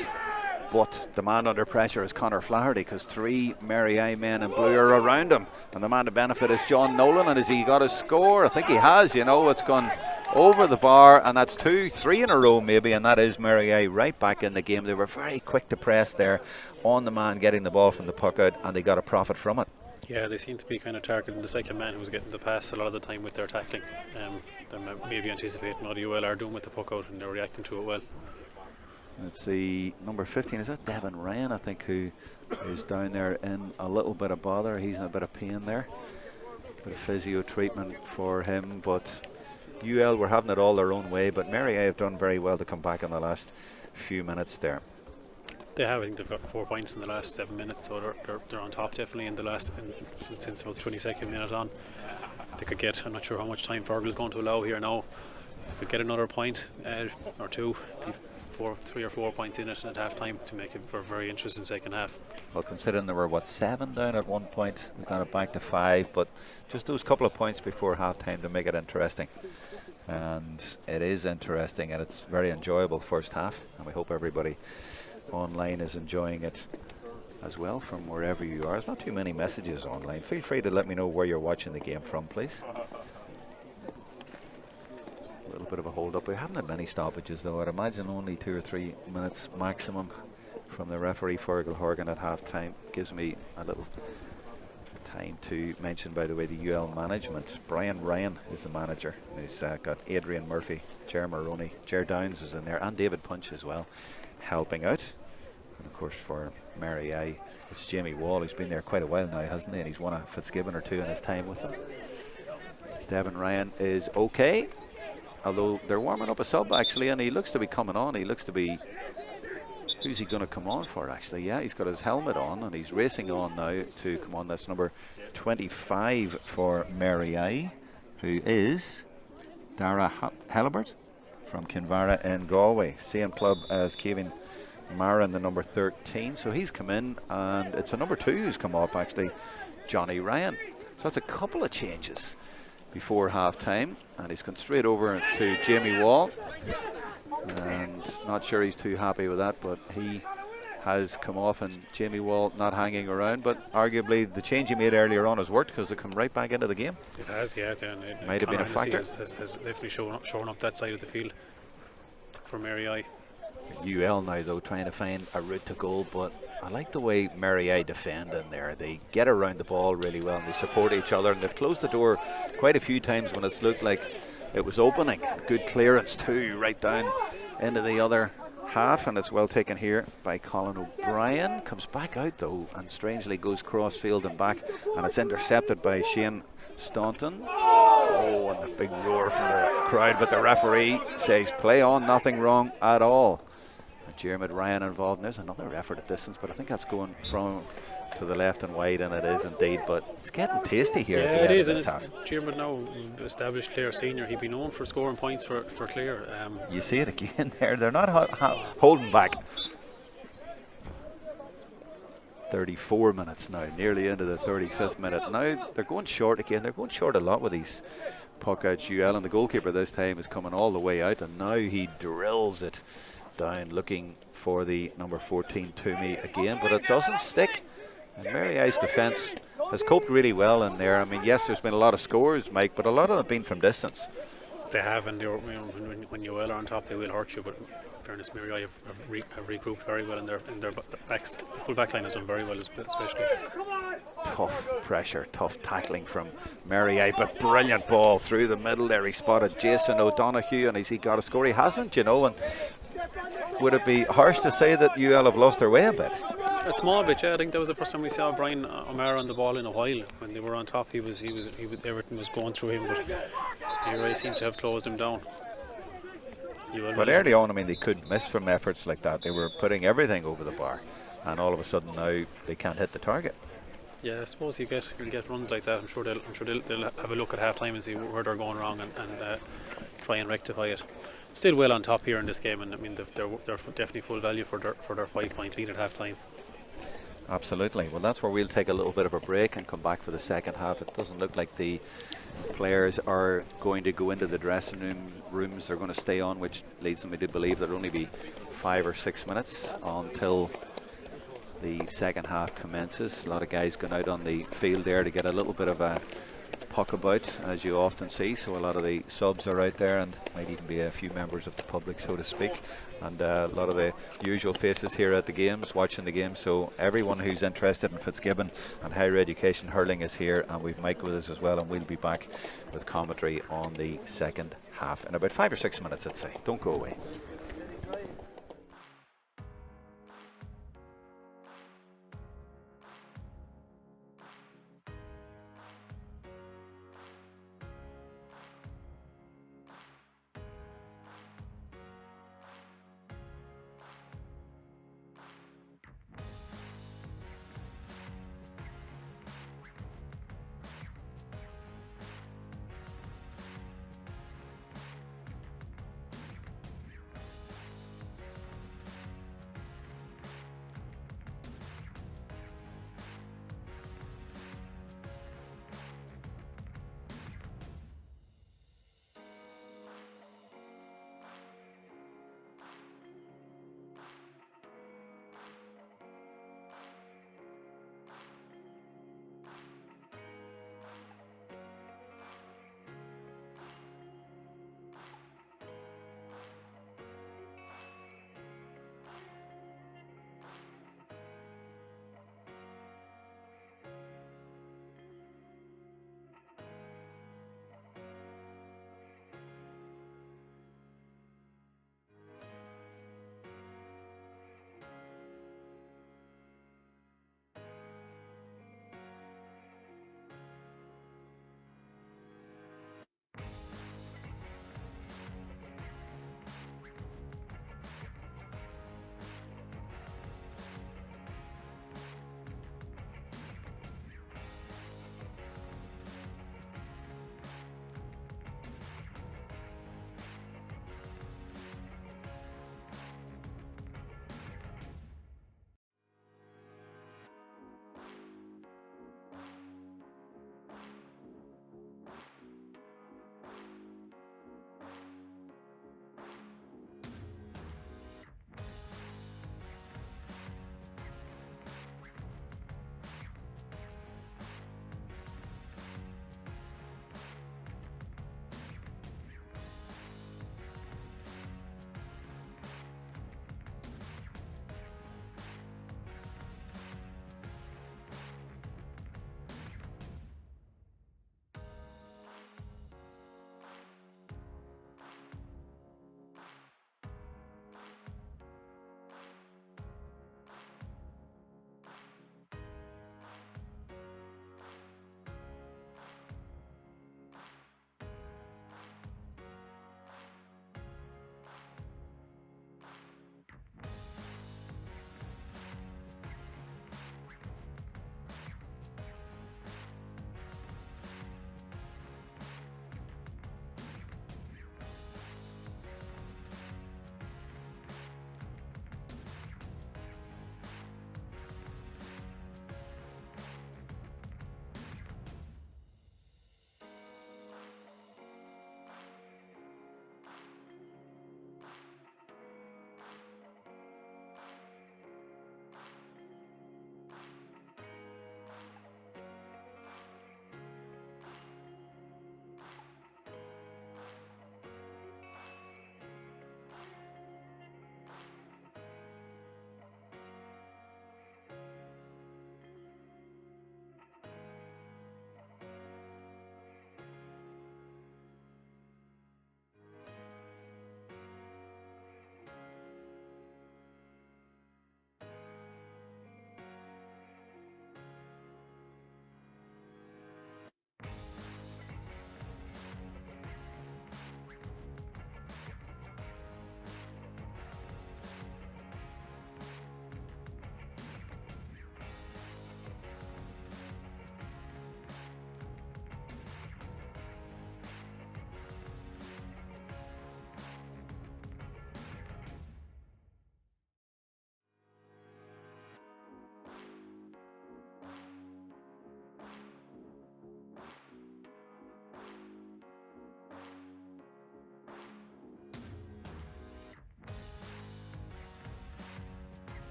But the man under pressure is Conor Flaherty, because 3 Mary I men in blue are around him, and the man to benefit is John Nolan. And has he got a score? I think he has. It's gone over the bar, and that's 2, 3 in a row maybe, and that is Mary I right back in the game. They were very quick to press there on the man getting the ball from the puck out, and they got a profit from it. Yeah, they seem to be kind of targeting the second man who was getting the pass a lot of the time with their tackling. They're maybe anticipating what UL are doing with the puck out, and they're reacting to it well. Let's see, number 15, is that Devin Ryan, I think, who is down there in a little bit of bother. He's in a bit of pain there. Bit of physio treatment for him, but UL were having it all their own way, but Mary I have done very well to come back in the last few minutes there. They have. I think they've got 4 points in the last 7 minutes, so they're on top definitely in the last since about the 22nd minute on. They could get, I'm not sure how much time Fergal is going to allow here now. They could get another point or 2, 3 or 4 points in it at half time to make it for a very interesting second half. Well, considering there were 7 down at one point, they got it back to 5, but just those couple of points before half time to make it interesting. And it is interesting, and it's very enjoyable first half, and we hope everybody online is enjoying it as well from wherever you are. There's not too many messages online. Feel free to let me know where you're watching the game from, please. A little bit of a hold up. We haven't had many stoppages though. I'd imagine only 2 or 3 minutes maximum from the referee Fergal Horgan at half time. Gives me a little time to mention, by the way, the UL management. Brian Ryan is the manager. He's got Adrian Murphy, Ger Maroney, Ger Downs is in there, and David Punch as well helping out. And of course for Mary I, it's Jamie Wall, who's been there quite a while now, hasn't he? And he's won a Fitzgibbon or 2 in his time with them. Devin Ryan is okay, although they're warming up a sub actually, and he looks to be coming on. He looks to be, who's he going to come on for actually? Yeah, he's got his helmet on and he's racing on now to come on. That's number 25 for Mary I, who is Dara Halibert from Kinvara in Galway. Same club as Kevin Marin, the number 13. So he's come in, and it's a number 2 who's come off, actually, Johnny Ryan. So that's a couple of changes before half time, and he's gone straight over to Jamie Wall, and not sure he's too happy with that, but he has come off, and Jamie Wall not hanging around. But arguably the change he made earlier on has worked, because they come right back into the game. It has, yeah. Might have been a factor. Has definitely shown up that side of the field for Mary I. UL now, though, trying to find a route to goal, but I like the way Mary I defend in there. They get around the ball really well, and they support each other, and they've closed the door quite a few times when it's looked like it was opening. Good clearance too, right down into the other half, and it's well taken here by Colin O'Brien. Comes back out though, and strangely goes cross field and back, and it's intercepted by Shane Staunton. Oh, and a big roar from the crowd, but the referee says play on, nothing wrong at all. And Jeremy Ryan involved, and there's another effort at distance, but I think that's going from to the left and wide, and it is indeed, but it's getting tasty here. Yeah, at the it end is, of and this half. it's Jeremy now, established Clare senior. He'd be known for scoring points for Clare. You see it again there, they're not holding back. 34 minutes now, nearly into the 35th minute. Now they're going short again. They're going short a lot with these puck outs. UL, and the goalkeeper this time is coming all the way out, and now he drills it down, looking for the number 14 Toomey again, but it doesn't stick. And Mary I's defence has coped really well in there. I mean, yes, there's been a lot of scores, Mike, but a lot of them have been from distance. They have, and when UL are on top, they will hurt you. But in fairness, Mary I have regrouped very well in their backs. The full back line has done very well, especially. Tough pressure, tough tackling from Mary I, but brilliant ball through the middle there. He spotted Jason O'Donoghue, and has he got a score? He hasn't, you know. And would it be harsh to say that UL have lost their way a bit? A small bit, yeah. I think that was the first time we saw Brian O'Mara on the ball in a while. When they were on top, everything was going through him, but Mary seemed to have closed him down. But early on, I mean, they couldn't miss from efforts like that. They were putting everything over the bar, and all of a sudden now they can't hit the target. Yeah, I suppose you get runs like that. I'm sure they'll have a look at half time and see where they're going wrong, and try and rectify it. Still well on top here in this game, and I mean they're definitely full value for their 5-point lead at half time. Absolutely. Well, that's where we'll take a little bit of a break and come back for the second half. It doesn't look like the players are going to go into the dressing rooms. They're going to stay on, which leads me to believe there'll only be 5 or 6 minutes until the second half commences. A lot of guys going out on the field there to get a little bit of a puck about, as you often see. So a lot of the subs are out there, and might even be a few members of the public, so to speak, and a lot of the usual faces here at the games, watching the game. So everyone who's interested in Fitzgibbon and higher education hurling is here, and we've Mike with us as well, and we'll be back with commentary on the second half in about 5 or 6 minutes, I'd say. Don't go away.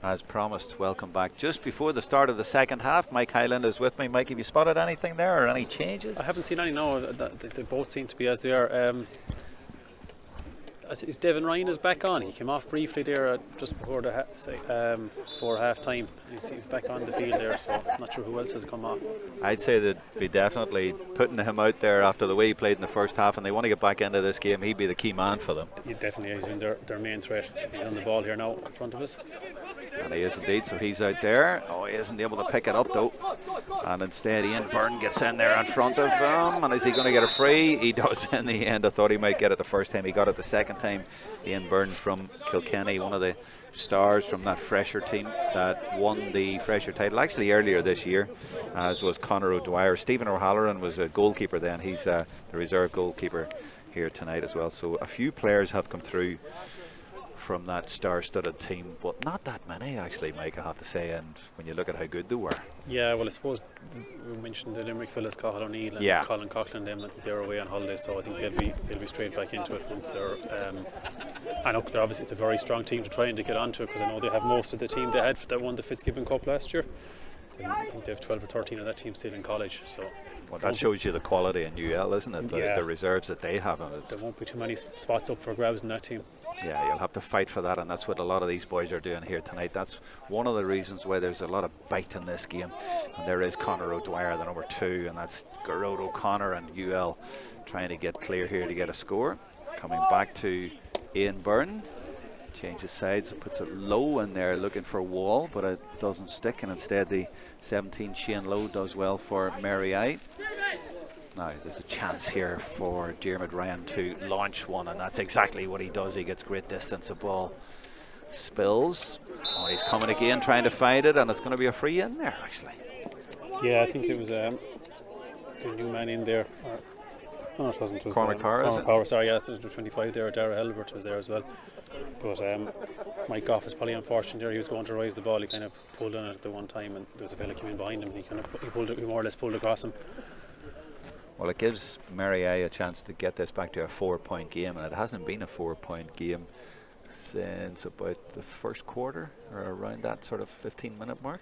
As promised, welcome back. Just before the start of the second half, Mike Hyland is with me. Mike, have you spotted anything there or any changes? I haven't seen any, no. They both seem to be as they are. Devin Ryan is back on. He came off briefly there just before before half time. He's back on the field there, so I'm not sure who else has come off. I'd say they'd be definitely putting him out there after the way he played in the first half, and they want to get back into this game. He'd be the key man for them. He definitely has been their main threat. He's on the ball here now in front of us. And he is indeed, so he's out there. Oh, he isn't able to pick it up though. And instead Ian Byrne gets in there in front of him. And is he going to get a free? He does in the end. I thought he might get it the first time. He got it the second time. Ian Byrne from Kilkenny, one of the stars from that Fresher team that won the Fresher title actually earlier this year, as was Conor O'Dwyer. Stephen O'Halloran was a goalkeeper then. He's the reserve goalkeeper here tonight as well. So a few players have come through from that star-studded team, but not that many actually, Mike, I have to say, and when you look at how good they were. Yeah, well, I suppose we mentioned the Limerick fellas, Cathal O'Neill and Colin Coughlin, them, they're away on holiday, so I think they'll be straight back into it once they're and look, obviously it's a very strong team to try and to get onto it, because I know they have most of the team they had that won the Fitzgibbon Cup last year. I think they have 12 or 13 of that team still in college, so well, that shows you the quality in UL, isn't it? The reserves that they have. There won't be too many spots up for grabs in that team. Yeah, you'll have to fight for that, and that's what a lot of these boys are doing here tonight. That's one of the reasons why there's a lot of bite in this game. And there is Conor O'Dwyer, the number 2, and that's Gerard O'Connor and UL trying to get clear here to get a score. Coming back to Ian Byrne. Changes sides, puts it low in there looking for a wall, but it doesn't stick, and instead the 17 Shane Lowe does well for Mary I. Now there's a chance here for Dermot Ryan to launch one, and that's exactly what he does. He gets great distance, the ball spills. Oh, he's coming again trying to find it, and it's going to be a free in there actually. Yeah, I think it was the new man in there. No, it wasn't. It was Cormac Power, Cormac Power, sorry, yeah, there was 25 there. Dara Helbert was there as well. But Mike Goff is probably unfortunate there. He was going to rise the ball. He kind of pulled on it at the one time, and there was a fella came in behind him. He more or less pulled across him. Well, it gives Mary I a chance to get this back to a 4-point game, and it hasn't been a 4-point game since about the first quarter, or around that sort of 15-minute mark.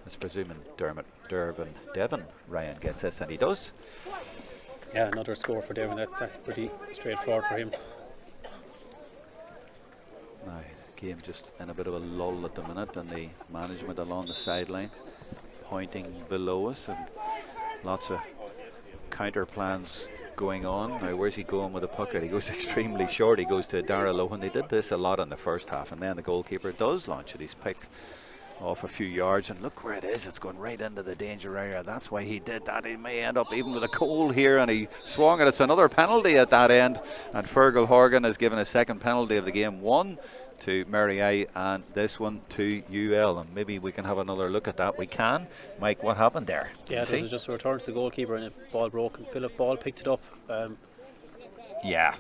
That's presuming Devin Ryan gets this, and he does. Yeah, another score for Devin. That's pretty straightforward for him. Now, the game just in a bit of a lull at the minute, and the management along the sideline pointing below us, and lots of counter plans going on. Now, where's he going with the puck? He goes extremely short. He goes to Dara Lohan. They did this a lot in the first half, and then the goalkeeper does launch it. He's picked off a few yards, and look where it is. It's going right into the danger area. That's why he did that. He may end up even with a goal here, and he swung it. It's another penalty at that end, and Fergal Horgan has given a second penalty of the game. One to Mary I, and this one to UL, and maybe we can have another look at that. We can. Mike, what happened there? Yeah, this was just a return to the goalkeeper, and the ball broke, and Philip Ball picked it up. Yeah.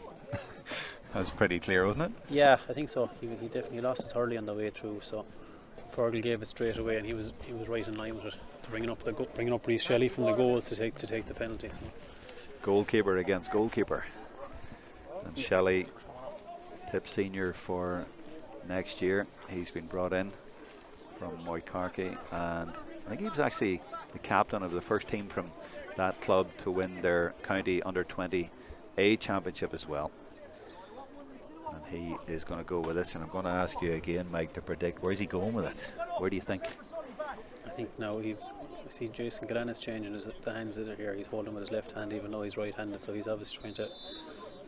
That's pretty clear, wasn't it? Yeah, I think so. He definitely lost his hurley on the way through, so Fergal gave it straight away, and he was right in line with it, bringing up Reece Shelley from the goals to take the penalty. So. Goalkeeper against goalkeeper, and Shelley, tip senior for next year. He's been brought in from Moycarkey, and I think he was actually the captain of the first team from that club to win their county under-20 A championship as well. And he is going to go with this, and I'm going to ask you again, Mike, to predict where's he going with it. Where do you think? I think now I see Jason Glenn is changing the hands that are here. He's holding with his left hand, even though he's right-handed, so he's obviously trying to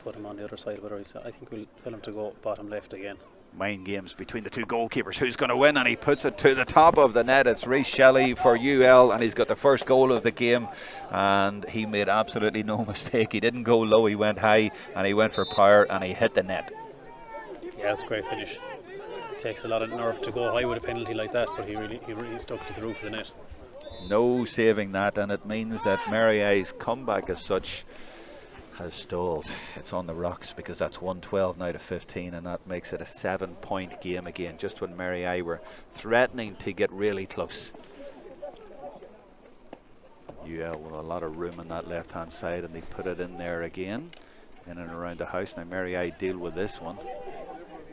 put him on the other side. I think we'll tell him to go bottom left again. Mind games between the two goalkeepers. Who's going to win? And he puts it to the top of the net. It's Reece Shelley for UL, and he's got the first goal of the game, and he made absolutely no mistake. He didn't go low, he went high, and he went for power, and he hit the net. Yeah, it's a great finish. It takes a lot of nerve to go high with a penalty like that, but he really stuck to the roof of the net. No saving that, and it means that Mary I's comeback as such has stalled. It's on the rocks, because that's 112 now to 15, and that makes it a 7-point game again, just when Mary I were threatening to get really close. UL with a lot of room on that left hand side, and they put it in there again, in and around the house. Now Mary I deal with this one,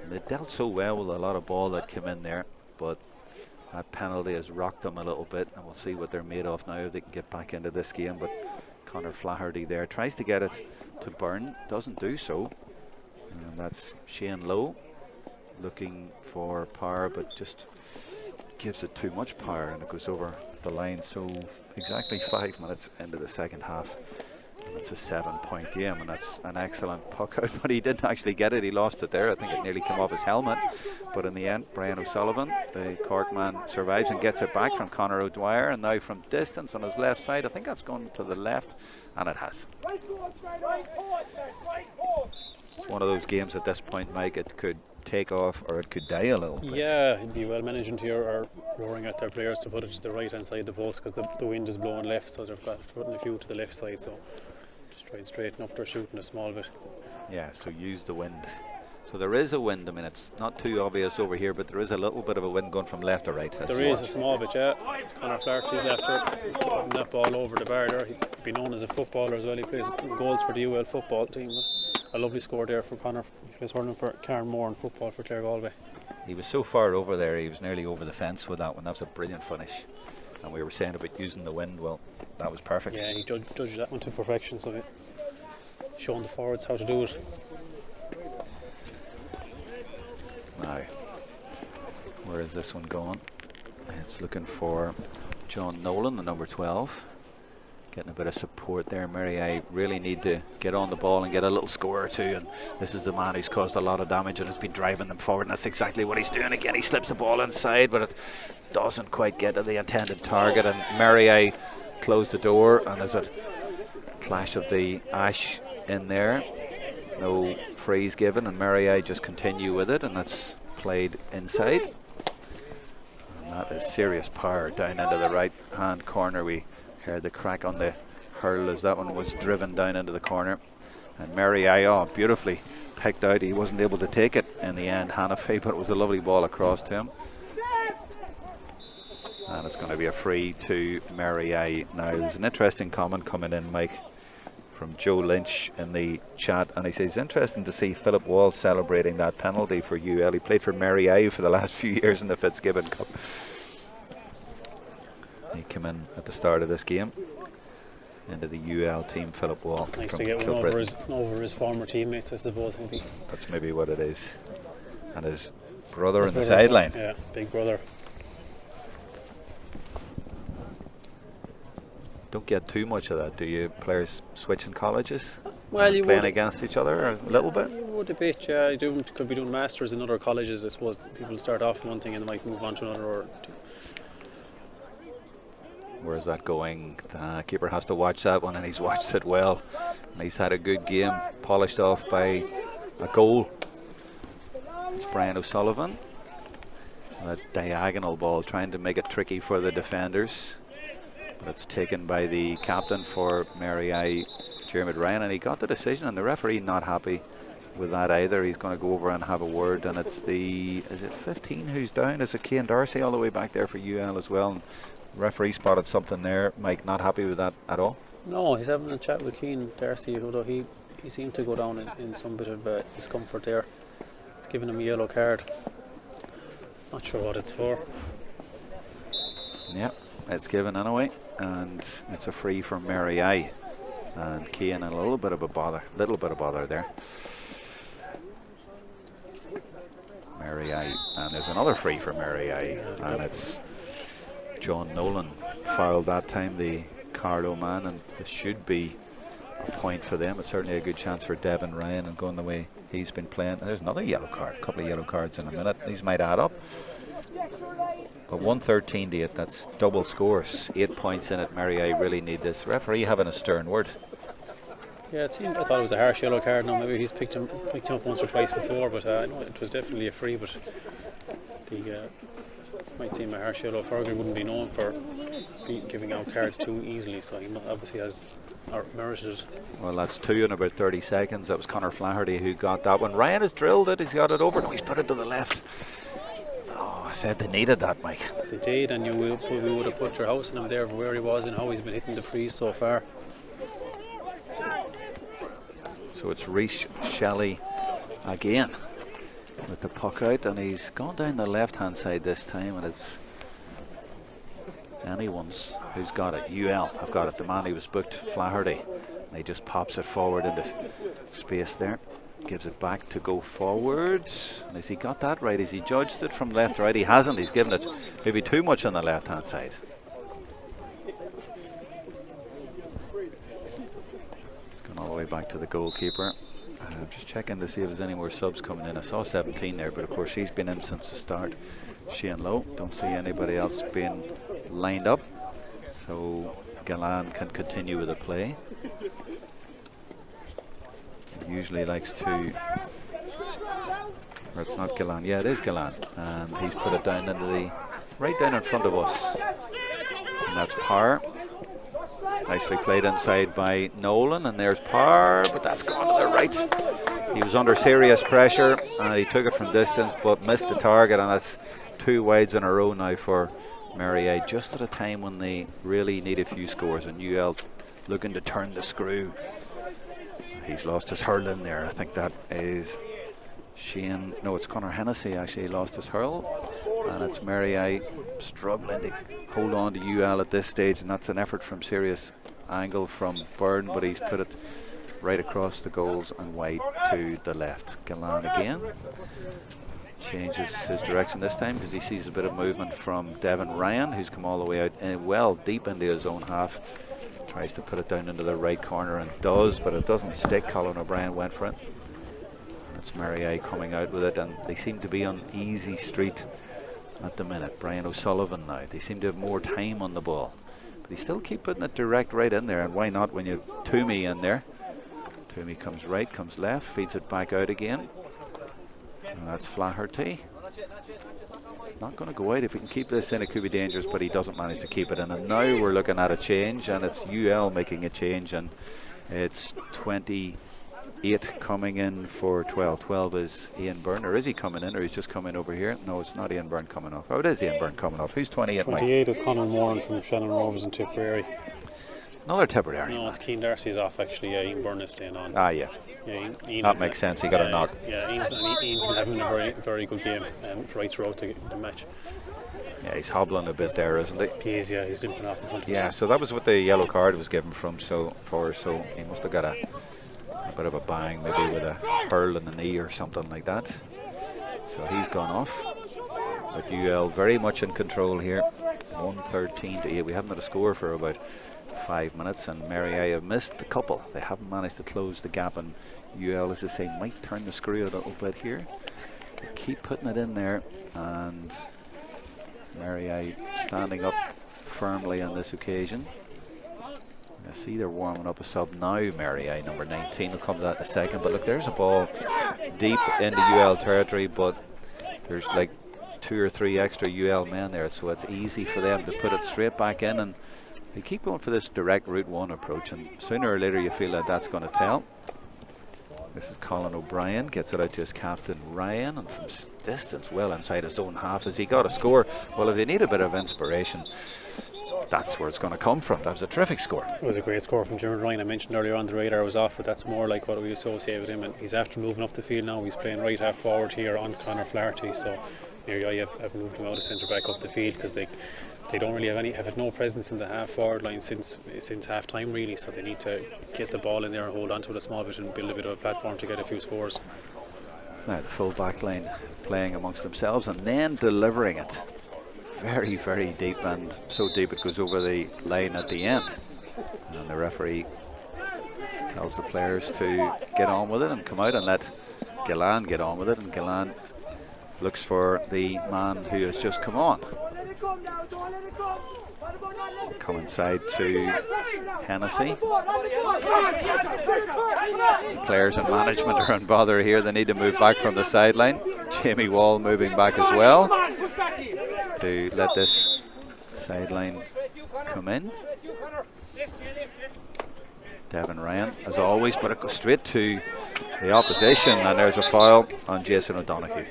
and they dealt so well with a lot of ball that came in there. but that penalty has rocked them a little bit, and we'll see what they're made of now if they can get back into this game. But Conor Flaherty there tries to get it to Byrne, doesn't do so, and that's Shane Lowe looking for power, but just gives it too much power, and it goes over the line. So exactly 5 minutes into the second half, and it's a 7-point game, and that's an excellent puck out, but he didn't actually get it. He lost it there. I think it nearly came off his helmet, but in the end Brian O'Sullivan, the Cork man, survives and gets it back from Conor O'Dwyer, and now from distance on his left side, I think that's gone to the left, and it has. It's one of those games at this point, Mike, it could take off or it could die a little bit. Yeah, it'd be well managed here, or roaring at their players to put it to the right hand side of the post, because the wind is blowing left, so they've got putting a few to the left side, so just try and straighten up their shooting a small bit. Yeah, so use the wind. So there is a wind. I mean, it's not too obvious over here, but there is a little bit of a wind going from left to right. There is a small bit, yeah. Conor Flaherty's after putting that ball over the bar there. He'd be known as a footballer as well. He plays goals for the UL football team. A lovely score there for Conor. He plays hurling for Cairnmore and football for Clare Galway. He was so far over there, he was nearly over the fence with that one. That was a brilliant finish. And we were saying about using the wind, well, that was perfect. Yeah, he judged that one to perfection, so he's showing the forwards how to do it. Now, where is this one going? It's looking for John Nolan, the number 12. Getting a bit of support there. Mary really need to get on the ball and get a little score or two, and this is the man who's caused a lot of damage and has been driving them forward, and that's exactly what he's doing. Again, he slips the ball inside, but it doesn't quite get to the intended target, and Mary closed the door, and there's a clash of the ash in there. No freeze given, and Mary just continue with it, and that's played inside, and that is serious power down into the right hand corner. We heard the crack on the hurl as that one was driven down into the corner, and Mary beautifully picked out. He wasn't able to take it in the end, Hannafy, but it was a lovely ball across to him, and it's going to be a free to Mary. Now there's an interesting comment coming in, Mike, from Joe Lynch in the chat, and he says interesting to see Philip Wall celebrating that penalty for UL. He played for Mary for the last few years in the Fitzgibbon Cup. He came in at the start of this game into the UL team, Philip Wall. It's nice to get one over his former teammates, I suppose. Maybe. That's maybe what it is. And his brother in the sideline. Yeah, big brother. Don't get too much of that, do you? Players switching colleges? Well, you playing against each other a little bit? You would a bit, yeah. You could be doing masters in other colleges, I suppose. People start off in one thing and they might move on to another or two. Where's that going? The keeper has to watch that one, and he's watched it well. And he's had a good game, polished off by a goal. It's Brian O'Sullivan. That diagonal ball, trying to make it tricky for the defenders. But it's taken by the captain for Mary, Jeremy Ryan, and he got the decision, and the referee not happy with that either. He's going to go over and have a word, and it's is it 15 who's down? Is it Cian Darcy all the way back there for UL as well? And referee spotted something there. Mike, not happy with that at all? No, he's having a chat with Cian Darcy, although he seemed to go down in some bit of discomfort there. He's giving him a yellow card. Not sure what it's for. Yeah, it's given anyway, and it's a free from Mary and Cian, a little bit of bother there. Mary and there's another free for Mary and it's John Nolan fouled that time, the Carlo man, and this should be a point for them. It's certainly a good chance for Devin Ryan, and going the way he's been playing. And there's another yellow card, a couple of yellow cards in a minute. These might add up. But 113 to 8, that's double scores. 8 points in it. Mary really need this. Referee having a stern word. Yeah, it seemed, I thought it was a harsh yellow card. Now maybe he's picked him up once or twice before, but no, it was definitely a free. But the might seem a harsh yellow. Fergal wouldn't be known for giving out cards too easily, so he obviously has merited it. Well, that's 2 in about 30 seconds. That was Conor Flaherty who got that one. Ryan has drilled it. He's got it over. No, he's put it to the left. Oh, I said they needed that, Mike. They did, and you would have put your house on him there for where he was and how he's been hitting the frees so far. So it's Rhys Shelley again. with the puck out, and he's gone down the left hand side this time, and it's anyone's. Who's got it? UL have got it. The man who was booked, Flaherty, and he just pops it forward into space there, gives it back to go forward. And has he got that right? Has he judged it from left to right? He hasn't. He's given it maybe too much on the left hand side. It's gone all the way back to the goalkeeper. I'm just checking to see if there's any more subs coming in. I saw 17 there, but of course he's been in since the start. Shane Lowe, don't see anybody else being lined up, so Galan can continue with the play. He usually likes to, or it's not Galan, yeah it is Galan, and he's put it down into the, right down in front of us, and that's Parr. Nicely played inside by Nolan, and there's Parr, but that's gone to the right. He was under serious pressure and he took it from distance but missed the target, and that's 2 wides in a row now for Mary, just at a time when they really need a few scores, and UL looking to turn the screw. He's lost his hurling there. I think that is Shane, no, it's Conor Hennessy actually lost his hurl, and it's Mary struggling to hold on to UL at this stage, and that's an effort from serious angle from Byrne, but he's put it right across the goals and wide to the left. Galan again changes his direction this time because he sees a bit of movement from Devin Ryan, who's come all the way out well deep into his own half. Tries to put it down into the right corner and does, but it doesn't stick. Colin O'Brien went for it. That's Mary coming out with it, and they seem to be on easy street at the minute. Brian O'Sullivan now, they seem to have more time on the ball, but they still keep putting it direct right in there, and why not when you have Toomey in there. Toomey comes right, comes left, feeds it back out again, and that's Flaherty. It's not going to go out. If we can keep this in, it could be dangerous, but he doesn't manage to keep it in, and now we're looking at a change, and it's UL making a change, and it's 28 coming in for 12. 12 is Ian Byrne, or is he coming in, or he's just coming over here? No, it's not Ian Byrne coming off. Oh, it is Ian Byrne coming off. Who's 28? 28 is Conor Moran from Shannon Rovers and Tipperary. Another Tipperary. No, it's Keane Darcy's off actually. Yeah, Ian Byrne is staying on. Ah, yeah. Ian that makes sense. He got a knock. Yeah, Ian's been having a very good game right throughout the match. Yeah, he's hobbling a bit there, isn't he? He is, yeah. He's limping off in front of himself. Yeah, so that was what the yellow card was given from. So he must have got a bit of a bang, maybe with a hurl in the knee or something like that. So he's gone off. But UL very much in control here. 113-8. We haven't had a score for about 5 minutes, and Mary have missed the couple. They haven't managed to close the gap, and UL, as I say, might turn the screw out a little bit here. They keep putting it in there, and Mary standing up firmly on this occasion. I see they're warming up a sub now. Mary number 19 will come to that in a second, but look, there's a ball deep into UL territory, but there's like 2 or 3 extra UL men there, so it's easy for them to put it straight back in, and they keep going for this direct route 1 approach, and sooner or later you feel that that's going to tell. This is Colin O'Brien, gets it out to his captain Ryan, and from distance well inside his own half. Has he got a score? Well, if they need a bit of inspiration, that's where it's going to come from. That was a terrific score. It was a great score from Jerome Ryan. I mentioned earlier on the radar was off, but that's more like what we associate with him, and he's after moving up the field now. He's playing right half forward here on Conor Flaherty, so I've moved him out of centre back up the field because they don't really have had no presence in the half forward line since half time really, so they need to get the ball in there and hold on to it a small bit and build a bit of a platform to get a few scores. Now the full back line playing amongst themselves and then delivering it very, very deep, and so deep it goes over the line at the end, and the referee tells the players to get on with it and come out and let Galan get on with it, and Galan looks for the man who has just come on. Come inside to Hennessy. The players and management are on bother here. They need to move back from the sideline. Jamie Wall moving back as well to let this sideline come in. Devin Ryan, as always, but it goes straight to the opposition, and there's a foul on Jason O'Donoghue.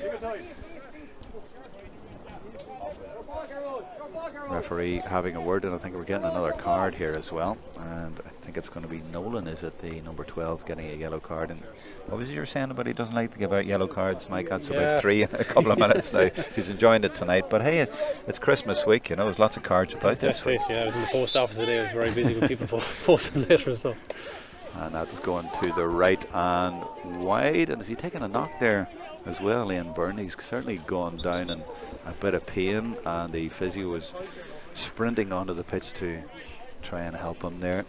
referee having a word, and I think we're getting another card here as well, and I think it's going to be Nolan, is it, the number 12, getting a yellow card. And what was it you were saying about he doesn't like to give out yellow cards, Mike? That's about 3 in a couple of minutes now. He's enjoying it tonight, but hey, it's Christmas week, you know, there's lots of cards about this week. Yeah, I was in the post office today. I was very busy with people posting letters, so. And that was going to the right and wide, and is he taking a knock there as well? Ian Byrne, he's certainly gone down in a bit of pain, and the physio was sprinting onto the pitch to try and help him there.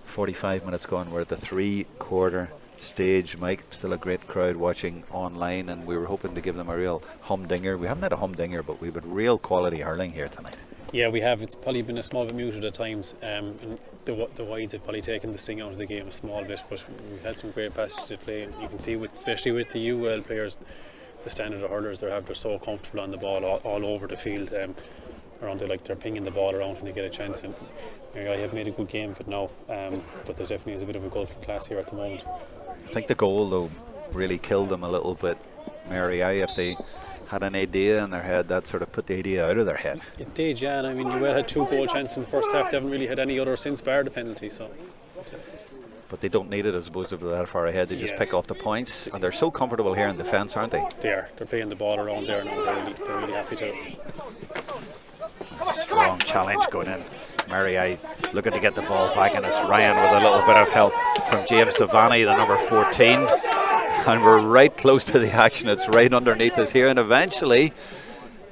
45 minutes gone, we're at the 3/4 stage, Mike. Still a great crowd watching online, and we were hoping to give them a real humdinger. We haven't had a humdinger, but we've had real quality hurling here tonight. Yeah, we have. It's probably been a small bit muted at times, and the wides have probably taken the sting out of the game a small bit, but we've had some great passages to play, and you can see, especially with the UL players, the standard of hurlers they're so comfortable on the ball all over the field, around they're pinging the ball around when they get a chance, and I have made a good game of it now, but there definitely is a bit of a gulf in class here at the moment. I think the goal though really killed them a little bit, Mary. If they had an idea in their head, that sort of put the idea out of their head. It did, yeah, and I mean, UL had 2 goal chances in the first half. They haven't really had any other since bar the penalty, so. But they don't need it, as opposed to that far ahead. They just pick off the points, and they're so comfortable here in defence, aren't they? They are. They're playing the ball around there now. They're really happy to. Strong challenge going in. Mary looking to get the ball back, and it's Ryan with a little bit of help from James Devaney, the number 14. And we're right close to the action. It's right underneath us here, and eventually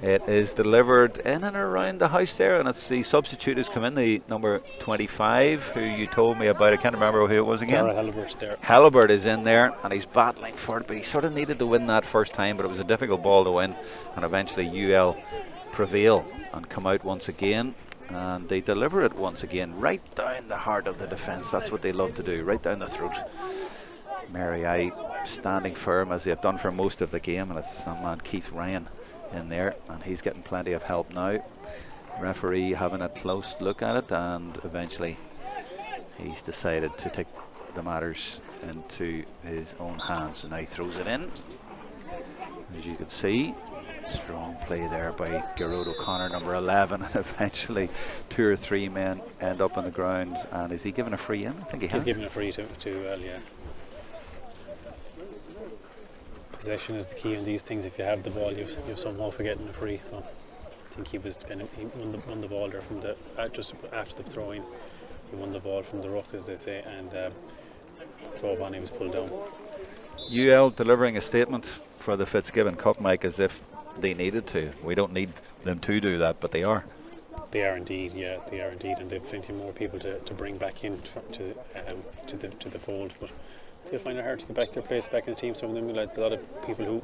it is delivered in and around the house there, and it's the substitute who's come in, the number 25, who you told me about. I can't remember who it was again. Haliburt's there. Halibert is in there, and he's battling for it, but he sort of needed to win that first time, but it was a difficult ball to win, and eventually UL prevail and come out once again, and they deliver it once again right down the heart of the defence. That's what they love to do, right down the throat. Mary standing firm as they have done for most of the game, and it's some man Keith Ryan in there, and he's getting plenty of help now. Referee having a close look at it, and eventually he's decided to take the matters into his own hands, and now he throws it in. As you can see, strong play there by Gerard O'Connor, number 11, and eventually 2 or 3 men end up on the ground. And is he giving a free in? I think he's giving a free to yeah. Possession is the key in these things. If you have the ball, you've somehow forgetting a free. So I think he won the ball there from just after the throw-in. He won the ball from the ruck, as they say, and drove on. He was pulled down. UL delivering a statement for the Fitzgibbon Cup, Mike, as if they needed to. We don't need them to do that, but they are. They are indeed, yeah, they are indeed, and they have plenty more people to bring back in to the fold. But they'll find it hard to get back their place back in the team. Some of them lads, a lot of people who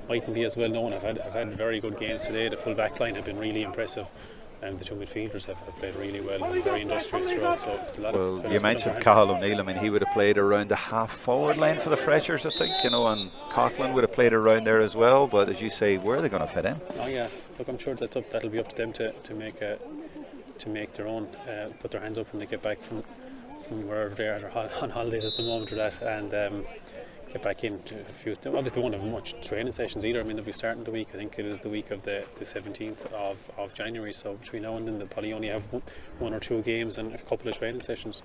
mightn't be as well known, have had very good games today. The full back line have been really impressive, and the 2 midfielders have played really well and very industrious throughout. So a lot of you mentioned Cathal O'Neill. I mean, he would have played around the half forward line for the Freshers, I think, you know, and Coughlin would have played around there as well. But as you say, where are they going to fit in? Oh yeah, look, I'm sure that'll be up to them to make their own, put their hands up when they get back from wherever they are on holidays at the moment or that, and get back into a few. Obviously, they won't have much training sessions either. I mean, they'll be starting the week. I think it is the week of the 17th of January. So between now and then, they'll probably only have 1 or 2 games and a couple of training sessions.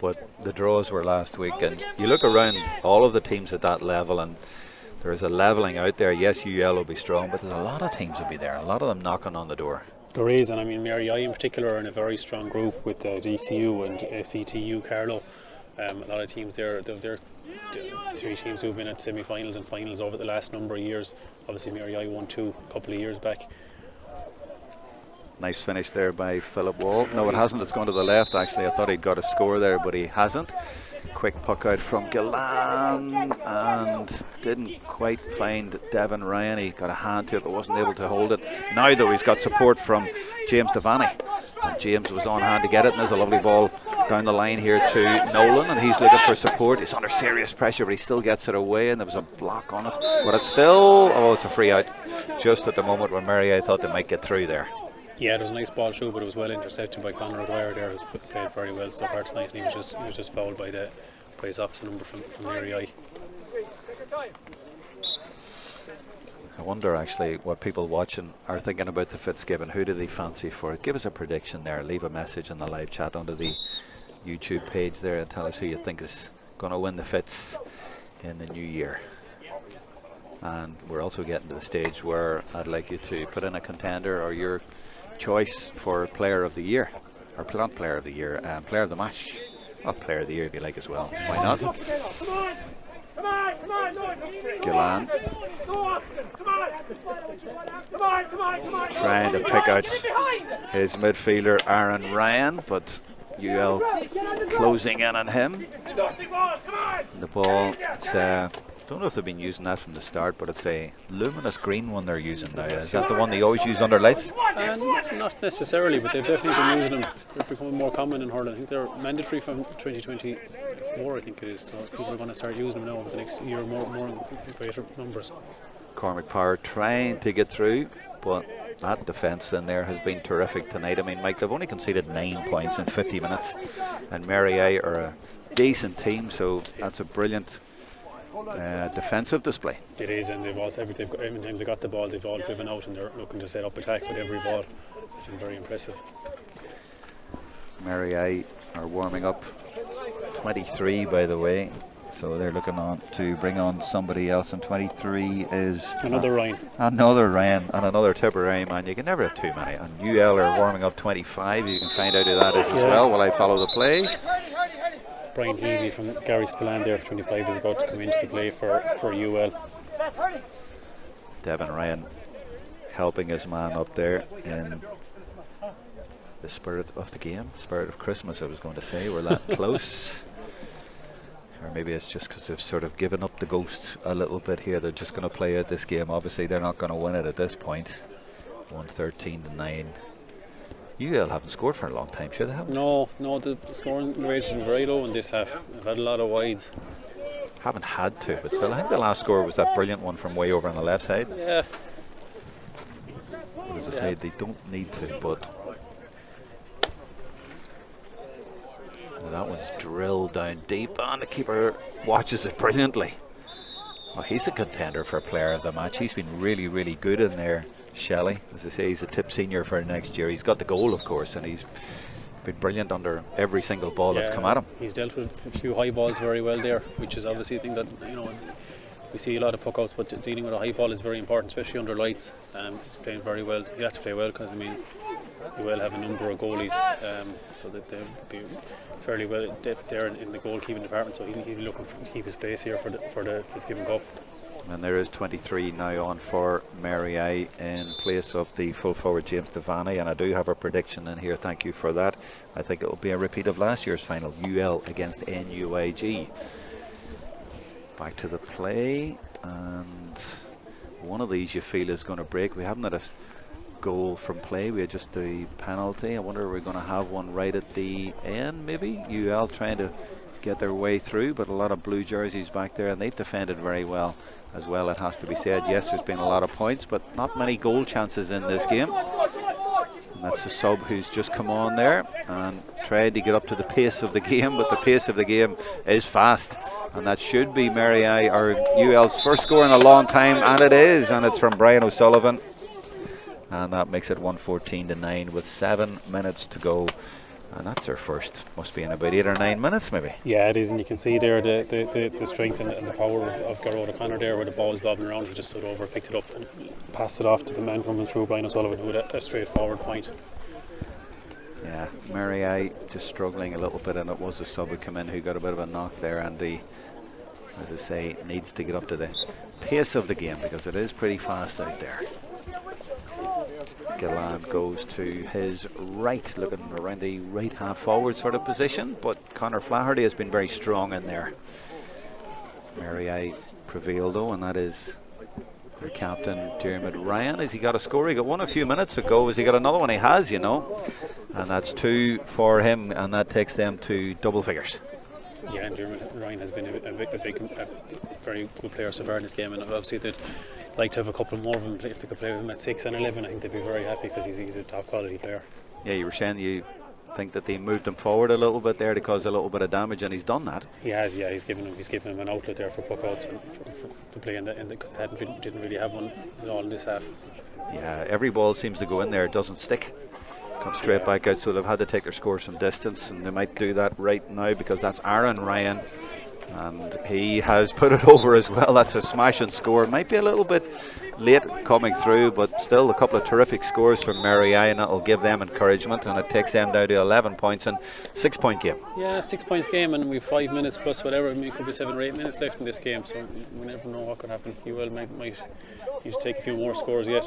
But the draws were last week, and you look around all of the teams at that level, and there is a levelling out there. Yes, UL will be strong, but there's a lot of teams will be there. A lot of them knocking on the door. There is, and I mean, Mary in particular are in a very strong group with DCU and CTU Carlow. A lot of teams there, they're 3 teams who've been at semi-finals and finals over the last number of years. Obviously Mary won 2 a couple of years back. Nice finish there by Philip Wall. No, it hasn't. It's gone to the left, actually. I thought he'd got a score there, but he hasn't. Quick puck out from Gillan, and didn't quite find Devin Ryan. He got a hand to it but wasn't able to hold it. Now though, he's got support from James Devaney, and James was on hand to get it, and there's a lovely ball down the line here to Nolan, and he's looking for support. He's under serious pressure, but he still gets it away, and there was a block on it, but it's still, it's a free out just at the moment when Mary thought they might get through there. Yeah, there was a nice ball through, but it was well intercepted by Conor O'Dwyer there, who's played very well so far tonight, and he was just fouled by his opposite number from Mary. I wonder actually what people watching are thinking about the Fitzgibbon. Who do they fancy for it? Give us a prediction there. Leave a message in the live chat under the YouTube page there and tell us who you think is going to win the Fitz in the new year. And we're also getting to the stage where I'd like you to put in a contender or your choice for player of the year, or not player of the year, player of the match. Well, player of the year if you like as well. Why not? Gillan trying to pick out his midfielder Aaron Ryan, but UL closing in on him. The ball, it's don't know if they've been using that from the start, but it's a luminous green one they're using now. Is that the one they always use under lights? Not necessarily, but they've definitely been using them. They're becoming more common in hurling. I think they're mandatory from 2024, I think it is. So people are going to start using them now over the next year, more in greater numbers. Cormac Power trying to get through, but that defence in there has been terrific tonight. I mean, Mike, they've only conceded 9 points in 50 minutes, and Mary I are a decent team, so that's a brilliant defensive display. It is, and they've also every time they got the ball, they've all driven out and they're looking to set up attack with every ball. It's been very impressive. Mary I are warming up. 23, by the way, so they're looking on to bring on somebody else, and 23 is another Ryan and another Tipperary man. You can never have too many. And UL are warming up 25. You can find out who that is as well while I follow the play. Brian Healy from Gary Spillane there, 25, is about to come into the play for UL. Devin Ryan helping his man up there in the spirit of the game, spirit of Christmas, I was going to say. We're that close. Or maybe it's just because they've sort of given up the ghost a little bit here. They're just going to play out this game. Obviously, they're not going to win it at this point. 113-9. UL haven't scored for a long time, sure they haven't? No, the scoring rate's been very low in this half. They've had a lot of wides. Haven't had to, but still, I think the last score was that brilliant one from way over on the left side. Yeah. As I say, they don't need to, but that one's drilled down deep, and the keeper watches it brilliantly. Well, he's a contender for player of the match. He's been really, really good in there. Shelley, as I say, he's a tip senior for next year. He's got the goal, of course, and he's been brilliant under every single ball that's come at him. He's dealt with a few high balls very well there, which is obviously a thing that, we see a lot of puck outs, but dealing with a high ball is very important, especially under lights. He's playing very well. You have to play well because, you will have a number of goalies, so that they'll be fairly well depth there in the goalkeeping department. So he'll be looking to keep his place here for the Fitzgibbon Cup. And there is 23 now on for Mary I in place of the full forward James Devaney, and I do have a prediction in here. Thank you for that. I think it will be a repeat of last year's final, UL against NUIG. Back to the play, and one of these you feel is going to break. We haven't had a goal from play, we had just the penalty. I wonder if we're going to have one right at the end, maybe. UL trying to get their way through, but a lot of blue jerseys back there, and they've defended very well as well, it has to be said. Yes, there's been a lot of points, but not many goal chances in this game. And that's the sub who's just come on there and tried to get up to the pace of the game, but the pace of the game is fast, and that should be Mary I or UL's first score in a long time, and it is, and it's from Brian O'Sullivan, and that makes it 114-9 with 7 minutes to go. And that's their first, must be in about 8 or 9 minutes maybe. Yeah, it is, and you can see there the strength and the power of Garrod O'Connor there, where the ball was bobbing around. He just stood over, picked it up and passed it off to the man coming through, Brian O'Sullivan, who had a straightforward point. Yeah, Mary I just struggling a little bit, and it was the sub who came in who got a bit of a knock there, and as I say, needs to get up to the pace of the game because it is pretty fast out there. Gillan goes to his right, looking around the right half forward sort of position, but Conor Flaherty has been very strong in there. Mary I prevailed though, and that is their captain Dermot Ryan. Has he got a score? He got one a few minutes ago. Has he got another one? He has, and that's 2 for him, and that takes them to double figures. Yeah, and Jerome Ryan has been a very good player so far in this game, and obviously they'd like to have a couple more of them. If they could play with him at 6 and 11, I think they'd be very happy because he's a top quality player. Yeah, you were saying you think that they moved him forward a little bit there to cause a little bit of damage, and he's done that. He has, yeah. He's given him an outlet there for puckouts and to play in because they didn't really have one at all in this half. Yeah, every ball seems to go in there, it doesn't stick. Comes straight back out, so they've had to take their scores from distance, and they might do that right now because that's Aaron Ryan, and he has put it over as well. That's a smashing score. Might be a little bit late coming through, but still a couple of terrific scores from Mary and that'll give them encouragement, and it takes them down to 11 points and 6 point game. Yeah, 6 points game, and we've 5 minutes plus whatever. I mean, it could be 7 or 8 minutes left in this game, so we never know what could happen. UL might need to take a few more scores yet.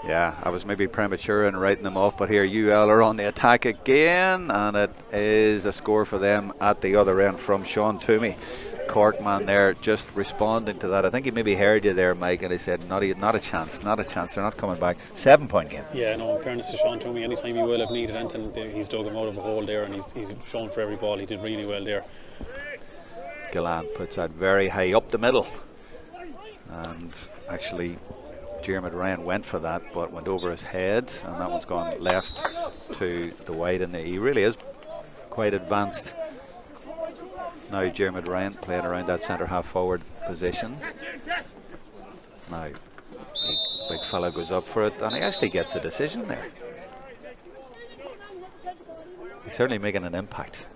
Yeah, I was maybe premature in writing them off, but here UL are on the attack again, and it is a score for them at the other end from Sean Toomey. Cork man there just responding to that. I think he maybe heard you there, Mike, and he said not a chance, they're not coming back. 7 point game. Yeah, no, in fairness to Sean Toomey, anytime UL have needed anything, he's dug him out of a hole there, and he's shown for every ball. He did really well there. Gillan puts that very high up the middle, and actually Jeremy Ryan went for that but went over his head, and that one's gone left to the wide, and he really is quite advanced. Now Jeremy Ryan playing around that centre half forward position. Now big fella goes up for it, and he actually gets a decision there. He's certainly making an impact.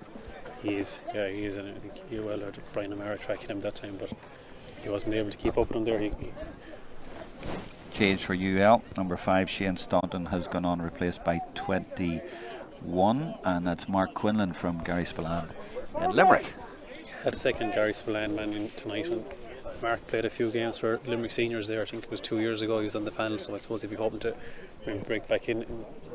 He is, and I think UL had Brian O'Mara tracking him that time, but he wasn't able to keep up with him there. Change for UL. Number 5, Shane Staunton, has gone on, replaced by 21, and that's Mark Quinlan from Gary Spillane in Limerick. Had a second Gary Spillane man in tonight, and Mark played a few games for Limerick seniors there. I think it was 2 years ago he was on the panel, so I suppose he'd be hoping to maybe break back in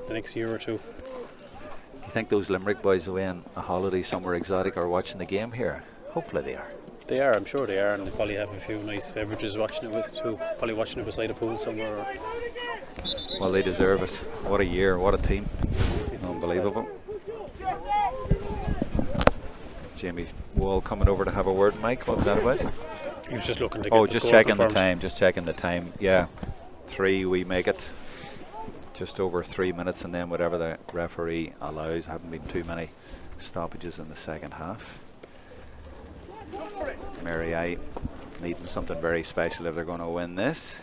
the next year or two. Do you think those Limerick boys away on a holiday somewhere exotic are watching the game here? Hopefully they are. They are, I'm sure they are, and they probably have a few nice beverages watching it with too. Probably watching it beside a pool somewhere. Well, they deserve it. What a year, what a team. Unbelievable. Jamie Wall coming over to have a word. Mike, what was that about? He was just looking to get the just score checking confirmed. just checking the time. Yeah, 3 we make it. Just over 3 minutes, and then whatever the referee allows. Haven't been too many stoppages in the second half. Mary needing something very special if they're going to win this,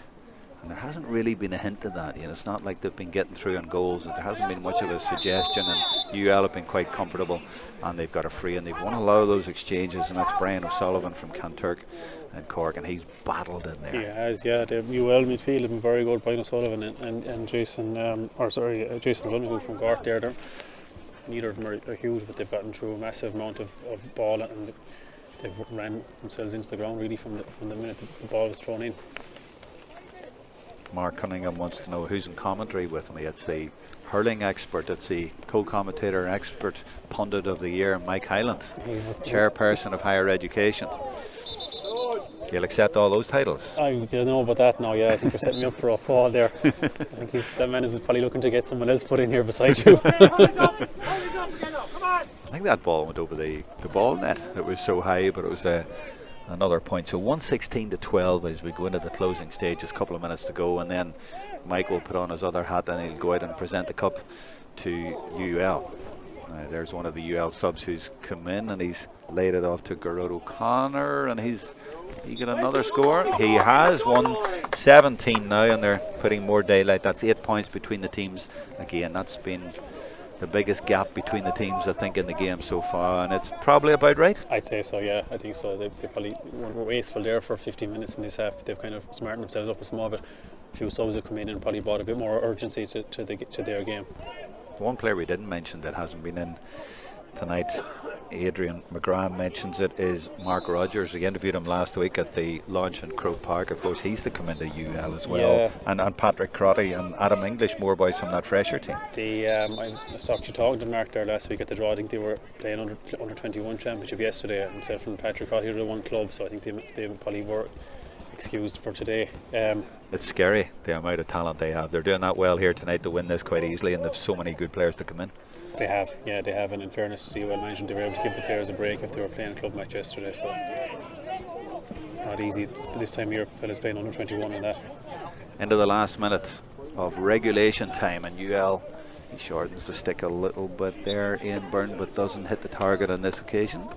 and there hasn't really been a hint of that. It's not like they've been getting through on goals, and there hasn't been much of a suggestion, and UL have been quite comfortable, and they've got a free, and they've won a lot of those exchanges, and that's Brian O'Sullivan from Kanturk and Cork, and he's battled in there. He has, yeah. The UL midfield have been very good. Brian O'Sullivan and Jason Runwho from Cork there. Neither of them are huge, but they've gotten through a massive amount of ball, and they've ran themselves into the ground really from the minute the ball was thrown in. Mark Cunningham wants to know who's in commentary with me. It's the hurling expert, it's the co-commentator and expert pundit of the year, Mike Hyland, chairperson of higher education. You'll accept all those titles? I don't know about that now, yeah. I think you're setting me up for a fall there. I think that man is probably looking to get someone else put in here beside you. I think that ball went over the ball net. It was so high, but it was another point. So 116-12 as we go into the closing stage. Just a couple of minutes to go, and then Mike will put on his other hat and he'll go out and present the cup to UL. There's one of the UL subs who's come in, and he's laid it off to Gerard O'Connor, and he got another score. He has won 17 now, and they're putting more daylight. That's 8 points between the teams. Again, that's been the biggest gap between the teams, I think, in the game so far, and it's probably about right. I'd say so, yeah. I think so. They probably were wasteful there for 15 minutes in this half, but they've kind of smartened themselves up a small bit. A few subs have come in and probably brought a bit more urgency to their game. One player we didn't mention that hasn't been in tonight, Adrian McGrath mentions it, is Mark Rogers. We interviewed him last week at the launch in Croke Park. Of course, he's to come into UL as well. Yeah. And Patrick Crotty and Adam English, more boys from that fresher team. I was talking to Mark there last week at the draw. I think they were playing under 21 championship yesterday. Himself and Patrick Crotty are the one club, so I think they probably were excused for today. It's scary, the amount of talent they have. They're doing that well here tonight to win this quite easily, and they've so many good players to come in. They have, and in fairness to the UL management, they were able to give the players a break if they were playing a club match yesterday, so it's not easy this time of year, fellas playing under 21 and that. Into the last minute of regulation time, and UL He shortens the stick a little bit there, Ian Byrne, but doesn't hit the target on this occasion.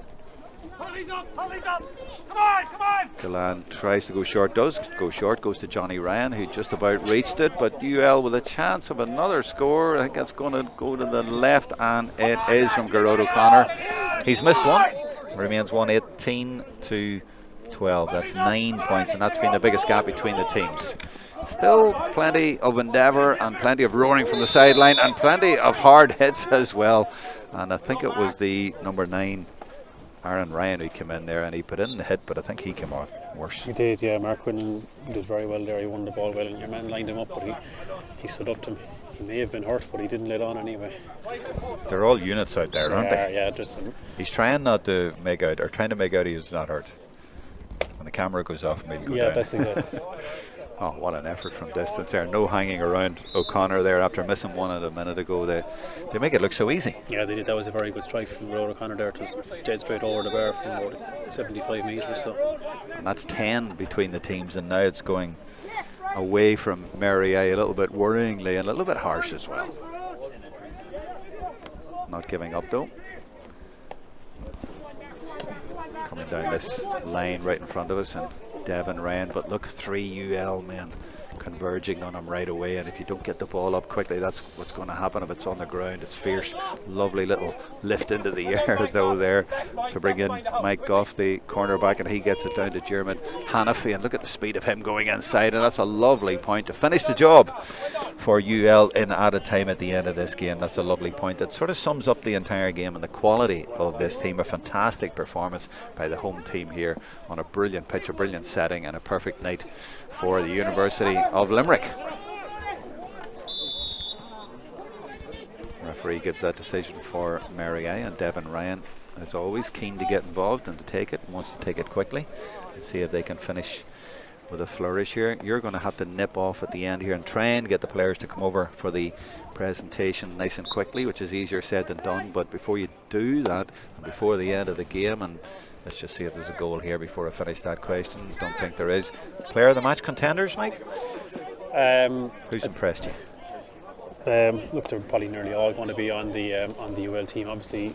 Gillan tries to go short, does go short, goes to Johnny Ryan, who just about reached it, but UL with a chance of another score. I think that's going to go to the left, and it is from Garrod O'Connor. He's missed one. Remains 118 to 12. That's 9 points, and that's been the biggest gap between the teams. Still plenty of endeavour and plenty of roaring from the sideline and plenty of hard hits as well. And I think it was the number 9, Aaron Ryan, who came in there and he put in the hit, but I think he came off worse. He did, yeah. Mark Quinn did very well there. He won the ball well, and your man lined him up, but he stood up to him. He may have been hurt, but he didn't let on anyway. They're all units out there, aren't they? Yeah, just he's trying not to make out, or trying to make out he's not hurt. When the camera goes off, maybe go down. That's exactly. Oh, what an effort from distance there. No hanging around O'Connor there after missing one a minute ago. They make it look so easy. Yeah, they did. That was a very good strike from Garrod O'Connor there. It was dead straight over the bar from about 75 metres. So. And that's 10 between the teams, and now it's going away from Mary A a little bit worryingly and a little bit harsh as well. Not giving up though. Coming down this line right in front of us, and Devin Ryan, but look, 3 UL men converging on him right away, and if you don't get the ball up quickly, that's what's going to happen. If it's on the ground, it's fierce. Lovely little lift into the air though there to bring in Mike Goff, the cornerback, and he gets it down to Jeremy Hanafi, and look at the speed of him going inside, and that's a lovely point to finish the job for UL in added time at the end of this game. That's a lovely point that sort of sums up the entire game and the quality of this team. A fantastic performance by the home team here on a brilliant pitch, a brilliant setting, and a perfect night for the University of Limerick. Referee gives that decision for Mary A, and Devin Ryan, as always, keen to get involved and to take it, wants to take it quickly and see if they can finish with a flourish here. You're going to have to nip off at the end here and try and get the players to come over for the presentation nice and quickly, which is easier said than done. But before you do that, and before the end of the game, and let's just see if there's a goal here before I finish that question. Don't think there is. Player of the match contenders, Mike? Who's impressed you? Look, they're probably nearly all going to be on the UL team. Obviously,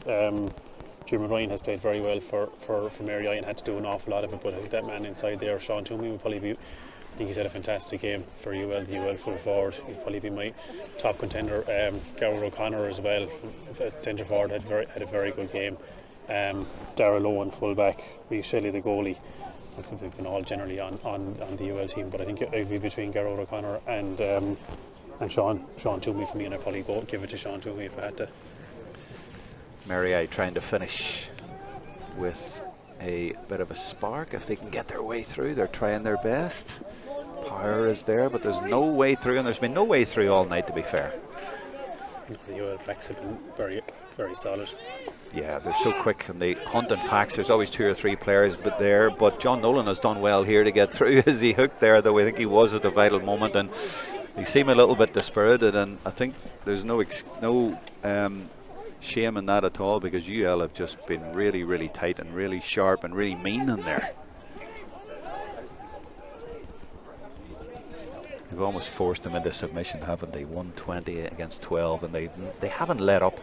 Jeremy Ryan has played very well for Mary I and had to do an awful lot of it, but I think that man inside there, Sean Toomey, would probably be. I think he's had a fantastic game for UL. The UL full forward, he'll probably be my top contender. Garrod O'Connor as well at centre forward had a very good game. Darrell Owen fullback, Rhys Shelley the goalie. I think they've been all generally on the UL team, but I think it would be between Garrod O'Connor and Sean Toomey for me, and I'd probably give it to Sean Toomey if I had to. Mary I trying to finish with a bit of a spark. If they can get their way through, they're trying their best. Power is there, but there's no way through, and there's been no way through all night, to be fair. The UL backs have been very, very solid. Yeah, they're so quick, and they hunt in packs. There's always 2 or 3 players but John Nolan has done well here to get through as he hooked there, though I think he was at the vital moment, and he seemed a little bit dispirited, and I think there's no shame in that at all, because UL have just been really, really tight and really sharp and really mean in there. They've almost forced them into submission, haven't they? 120 against 12, and they haven't let up.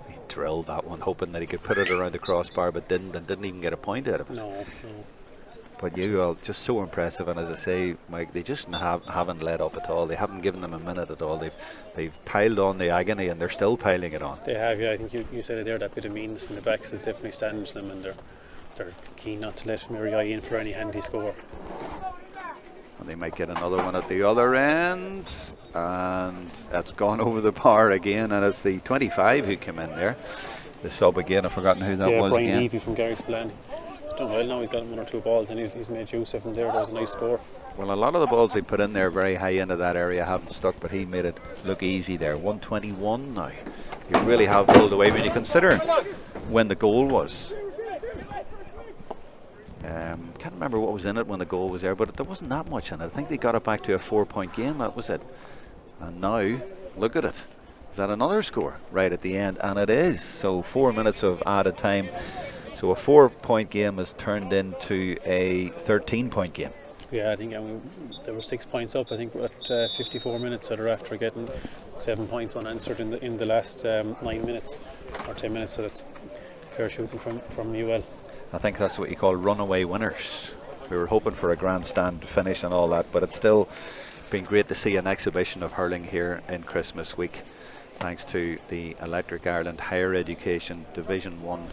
He drilled that one, hoping that he could put it around the crossbar, but didn't even get a point out of it. No. But UL just so impressive, and as I say, Mike, they just haven't let up at all. They haven't given them a minute at all. They've piled on the agony, and they're still piling it on. They have, yeah. I think you said it there. That bit of meanness in the backs is definitely standing to them, and they're keen not to let Mary I in for any handy score. And they might get another one at the other end, and that's gone over the bar again, and it's the 25 who came in there. The sub again, I've forgotten who that was Brian again. Levy from Gary Spillane. He's done well now. He's got 1 or 2 balls, and he's made use of them there. That was a nice score. Well, a lot of the balls they put in there very high into that area haven't stuck, but he made it look easy there. 121 now. You really have pulled away when you consider when the goal was. Can't remember what was in it when the goal was there, but there wasn't that much in it. I think they got it back to a 4-point game, that was it. And now, look at it. Is that another score right at the end? And it is. So 4 minutes of added time. So a 4-point game has turned into a 13-point game. Yeah, I think they were 6 points up. I think at 54 minutes, so they're after getting 7 points unanswered in the last 9 minutes or 10 minutes. So that's fair shooting from UL. I think that's what you call runaway winners. We were hoping for a grandstand finish and all that, but it's still been great to see an exhibition of hurling here in Christmas week, thanks to the Electric Ireland Higher Education Division 1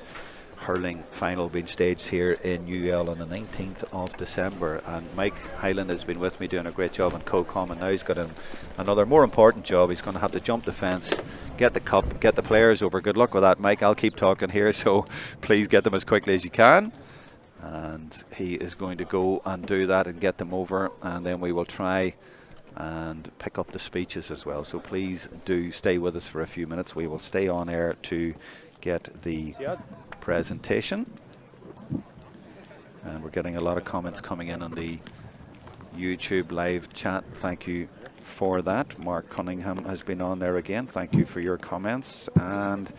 hurling final being staged here in UL on the 19th of December. And Mike Hyland has been with me doing a great job on co-com, and now he's got another more important job. He's going to have to jump the fence, get the cup, get the players over. Good luck with that, Mike. I'll keep talking here, so please get them as quickly as you can. And he is going to go and do that and get them over, and then we will try and pick up the speeches as well. So please do stay with us for a few minutes. We will stay on air to get the presentation, and we're getting a lot of comments coming in on the YouTube live chat. Thank you for that. Mark Cunningham has been on there again. Thank you for your comments. And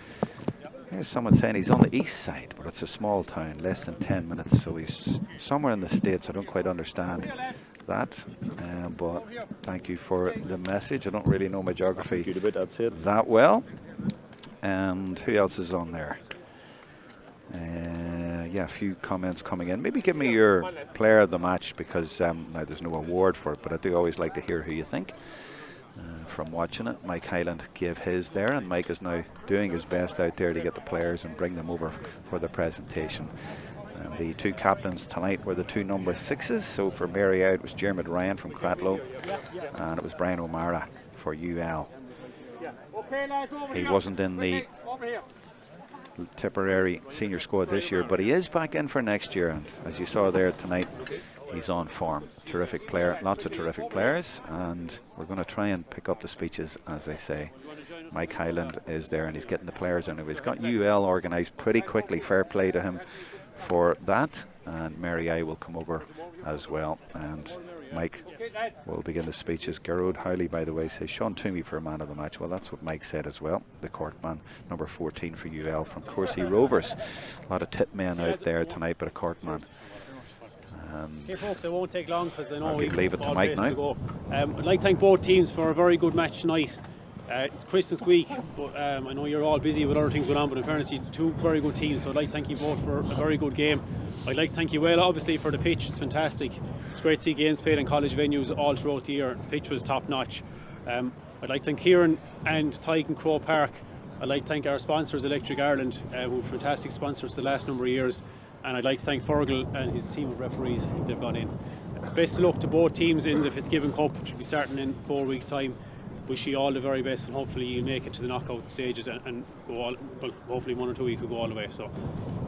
here's someone saying he's on the east side, but it's a small town, less than 10 minutes, so he's somewhere in the States. I don't quite understand that, but thank you for the message. I don't really know my geography that well. And who else is on there? Yeah, a few comments coming in. Maybe give me your player of the match, because now there's no award for it, but I do always like to hear who you think from watching it. Mike Hyland gave his there, and Mike is now doing his best out there to get the players and bring them over for the presentation. The two captains tonight were the two number 6s. So for Mary it was Jeremy Ryan from Cratloe, and it was Brian O'Mara for UL. He wasn't in the Tipperary senior squad this year, but he is back in for next year, and as you saw there tonight, he's on form. Terrific player, lots of terrific players, and we're going to try and pick up the speeches as they say. Mike Hyland is there, and he's getting the players in. He's got UL organised pretty quickly. Fair play to him for that. And Mary I will come over as well, and Mike will begin the speeches. Gerard Howley, by the way, says Sean Toomey for a man of the match. Well, that's what Mike said as well. The Corkman, number 14 for UL from Coursey Rovers. A lot of tip men out there tonight, but a Corkman. Okay, folks, I won't take long because I know we leave it to Mike now. I'd like to thank both teams for a very good match tonight. It's Christmas week, but I know you're all busy with other things going on, but in fairness, you two very good teams, so I'd like to thank you both for a very good game. I'd like to thank you obviously for the pitch. It's fantastic. It's great to see games played in college venues all throughout the year. The pitch was top notch. I'd like to thank Kieran and Tyke and Crow Park. I'd like to thank our sponsors, Electric Ireland, who are fantastic sponsors the last number of years. And I'd like to thank Fergal and his team of referees they've got in. Best of luck to both teams in the Fitzgibbon Cup, which will be starting in 4 weeks' time. Wish you all the very best, and hopefully you make it to the knockout stages and go all, well, hopefully 1 or 2 you could go all the way. So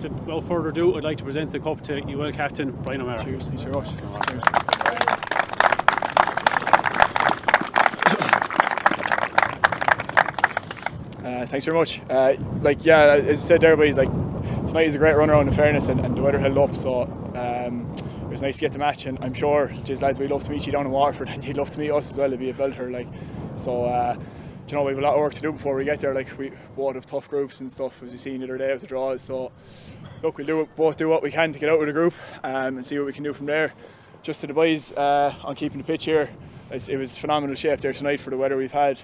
without further ado, I'd like to present the cup to UL captain Brian O'Mara. Cheers, thanks very much. Thanks very much. As I said, everybody's tonight is a great run around in fairness, and the weather held up, so it was nice to get the match. And I'm sure, just lads, we'd love to meet you down in Waterford, and you'd love to meet us as well. It'd be a belter, so. We have a lot of work to do before we get there. We both have tough groups and stuff, as we seen the other day with the draws. So look, we'll both do what we can to get out of the group and see what we can do from there. Just to the boys on keeping the pitch here, it was phenomenal shape there tonight for the weather we've had.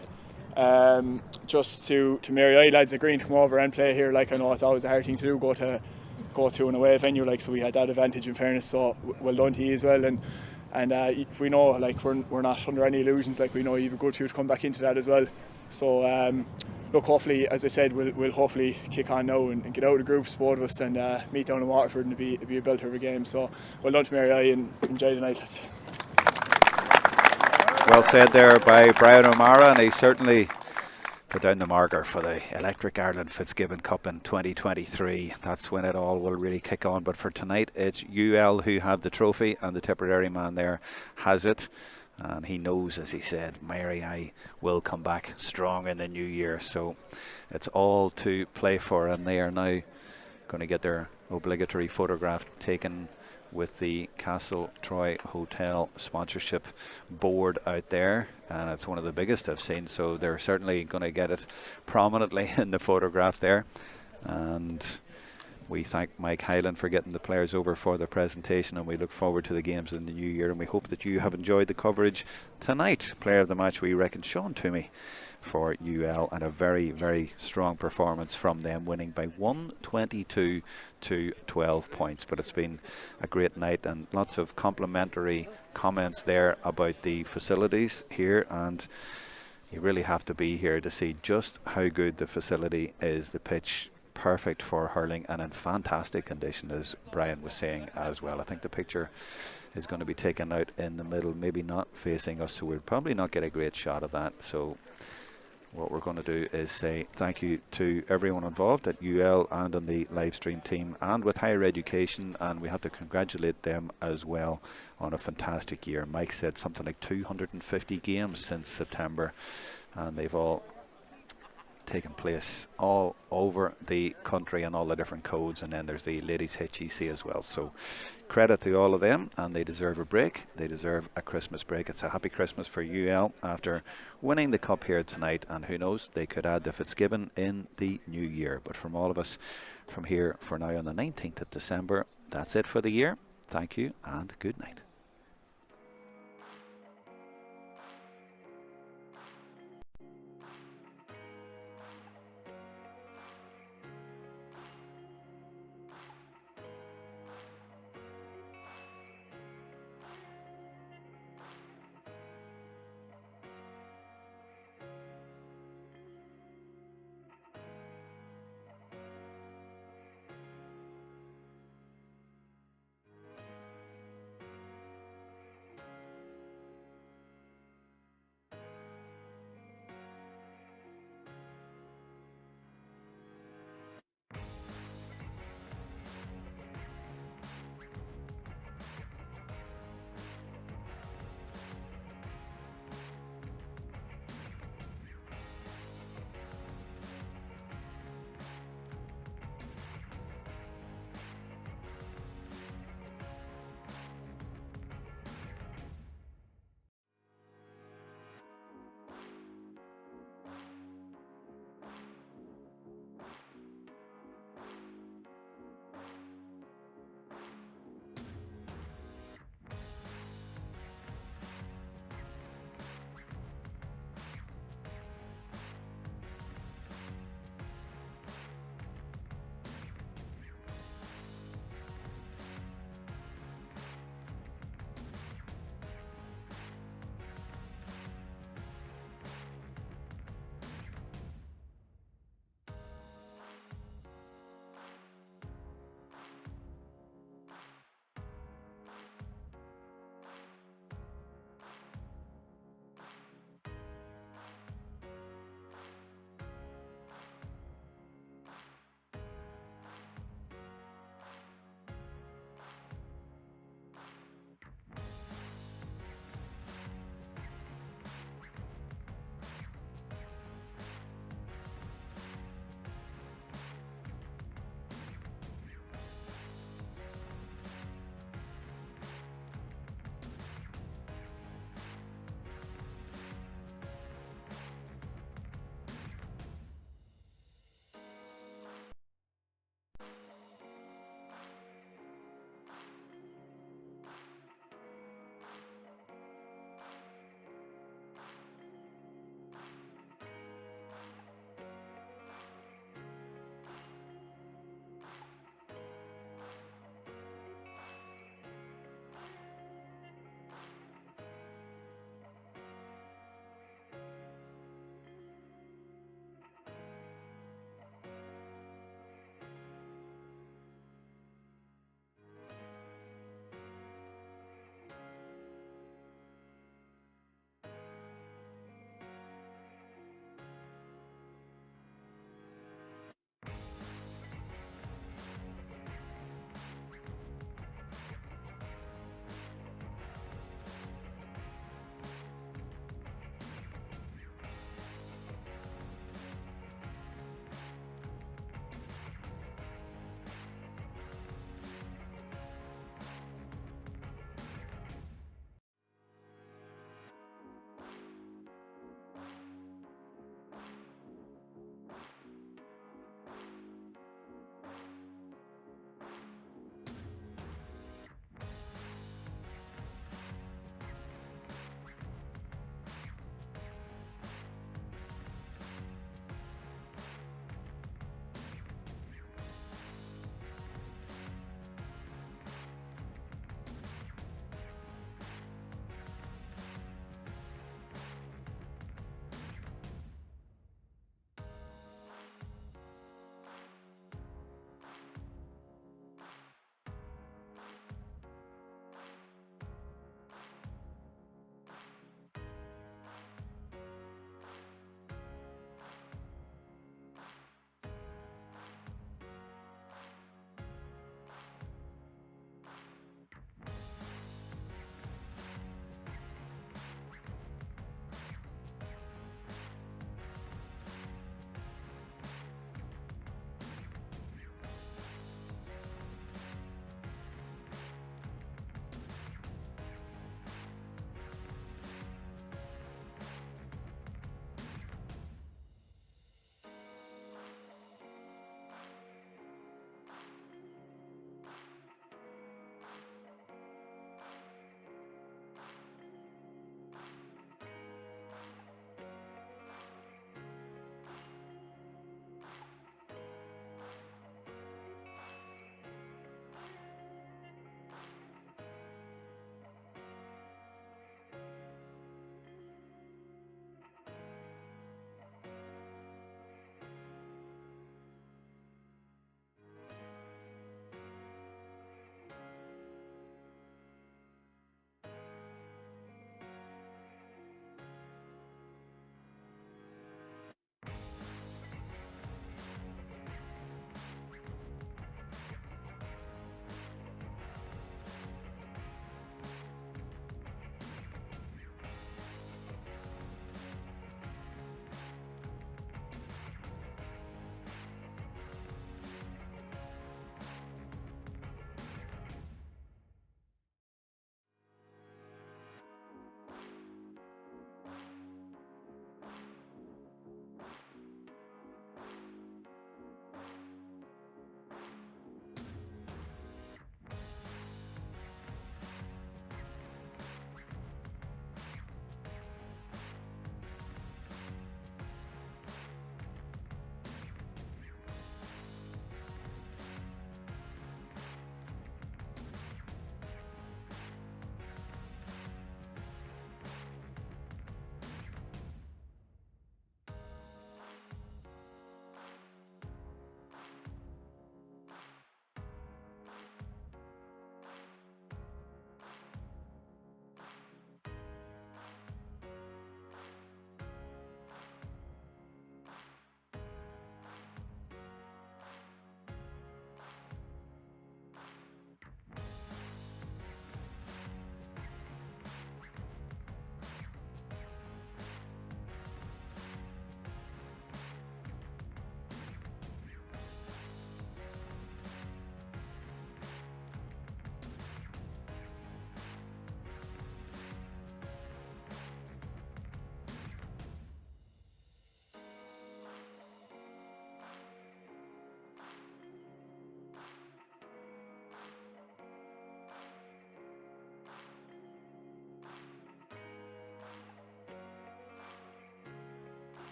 Just to Mary I lads agreeing to come over and play here. I know it's always a hard thing to do, go to an away venue, so we had that advantage in fairness. So well done to you as well. And we know we're not under any illusions. We know you've a good few to come back into that as well. So look, hopefully, as I said, we'll hopefully kick on now and get out of the groups, both of us, and meet down in Waterford, and it'll be a belter of a game. So well done to Mary I, and enjoy the night, lads. Well said there by Brian O'Mara, and he certainly put down the marker for the Electric Ireland Fitzgibbon Cup in 2023. That's when it all will really kick on. But for tonight, it's UL who have the trophy, and the Tipperary man there has it. And he knows, as he said, Mary I will come back strong in the new year. So it's all to play for, and they are now going to get their obligatory photograph taken with the Castle Troy Hotel sponsorship board out there, and it's one of the biggest I've seen, so they're certainly going to get it prominently in the photograph there. And We thank Mike Hyland for getting the players over for the presentation, and we look forward to the games in the new year, and we hope that you have enjoyed the coverage tonight. Player of the match, we reckon Sean Toomey for UL, and a very, very strong performance from them, winning by 122 to 12 points. But it's been a great night, and lots of complimentary comments there about the facilities here, and you really have to be here to see just how good the facility is. The pitch perfect for hurling and in fantastic condition, as Brian was saying as well. I think the picture is going to be taken out in the middle, maybe not facing us, so we'll probably not get a great shot of that. So what we're going to do is say thank you to everyone involved at UL and on the live stream team and with higher education, and we have to congratulate them as well on a fantastic year. Mike said something like 250 games since September, and they've all taken place all over the country and all the different codes, and then there's the ladies HEC as well. So credit to all of them, and they deserve a break. They deserve a Christmas break. It's a happy Christmas for UL after winning the cup here tonight, and who knows, they could add the Fitzgibbon in the new year. But from all of us from here for now on the 19th of December, that's it for the year. Thank you and good night.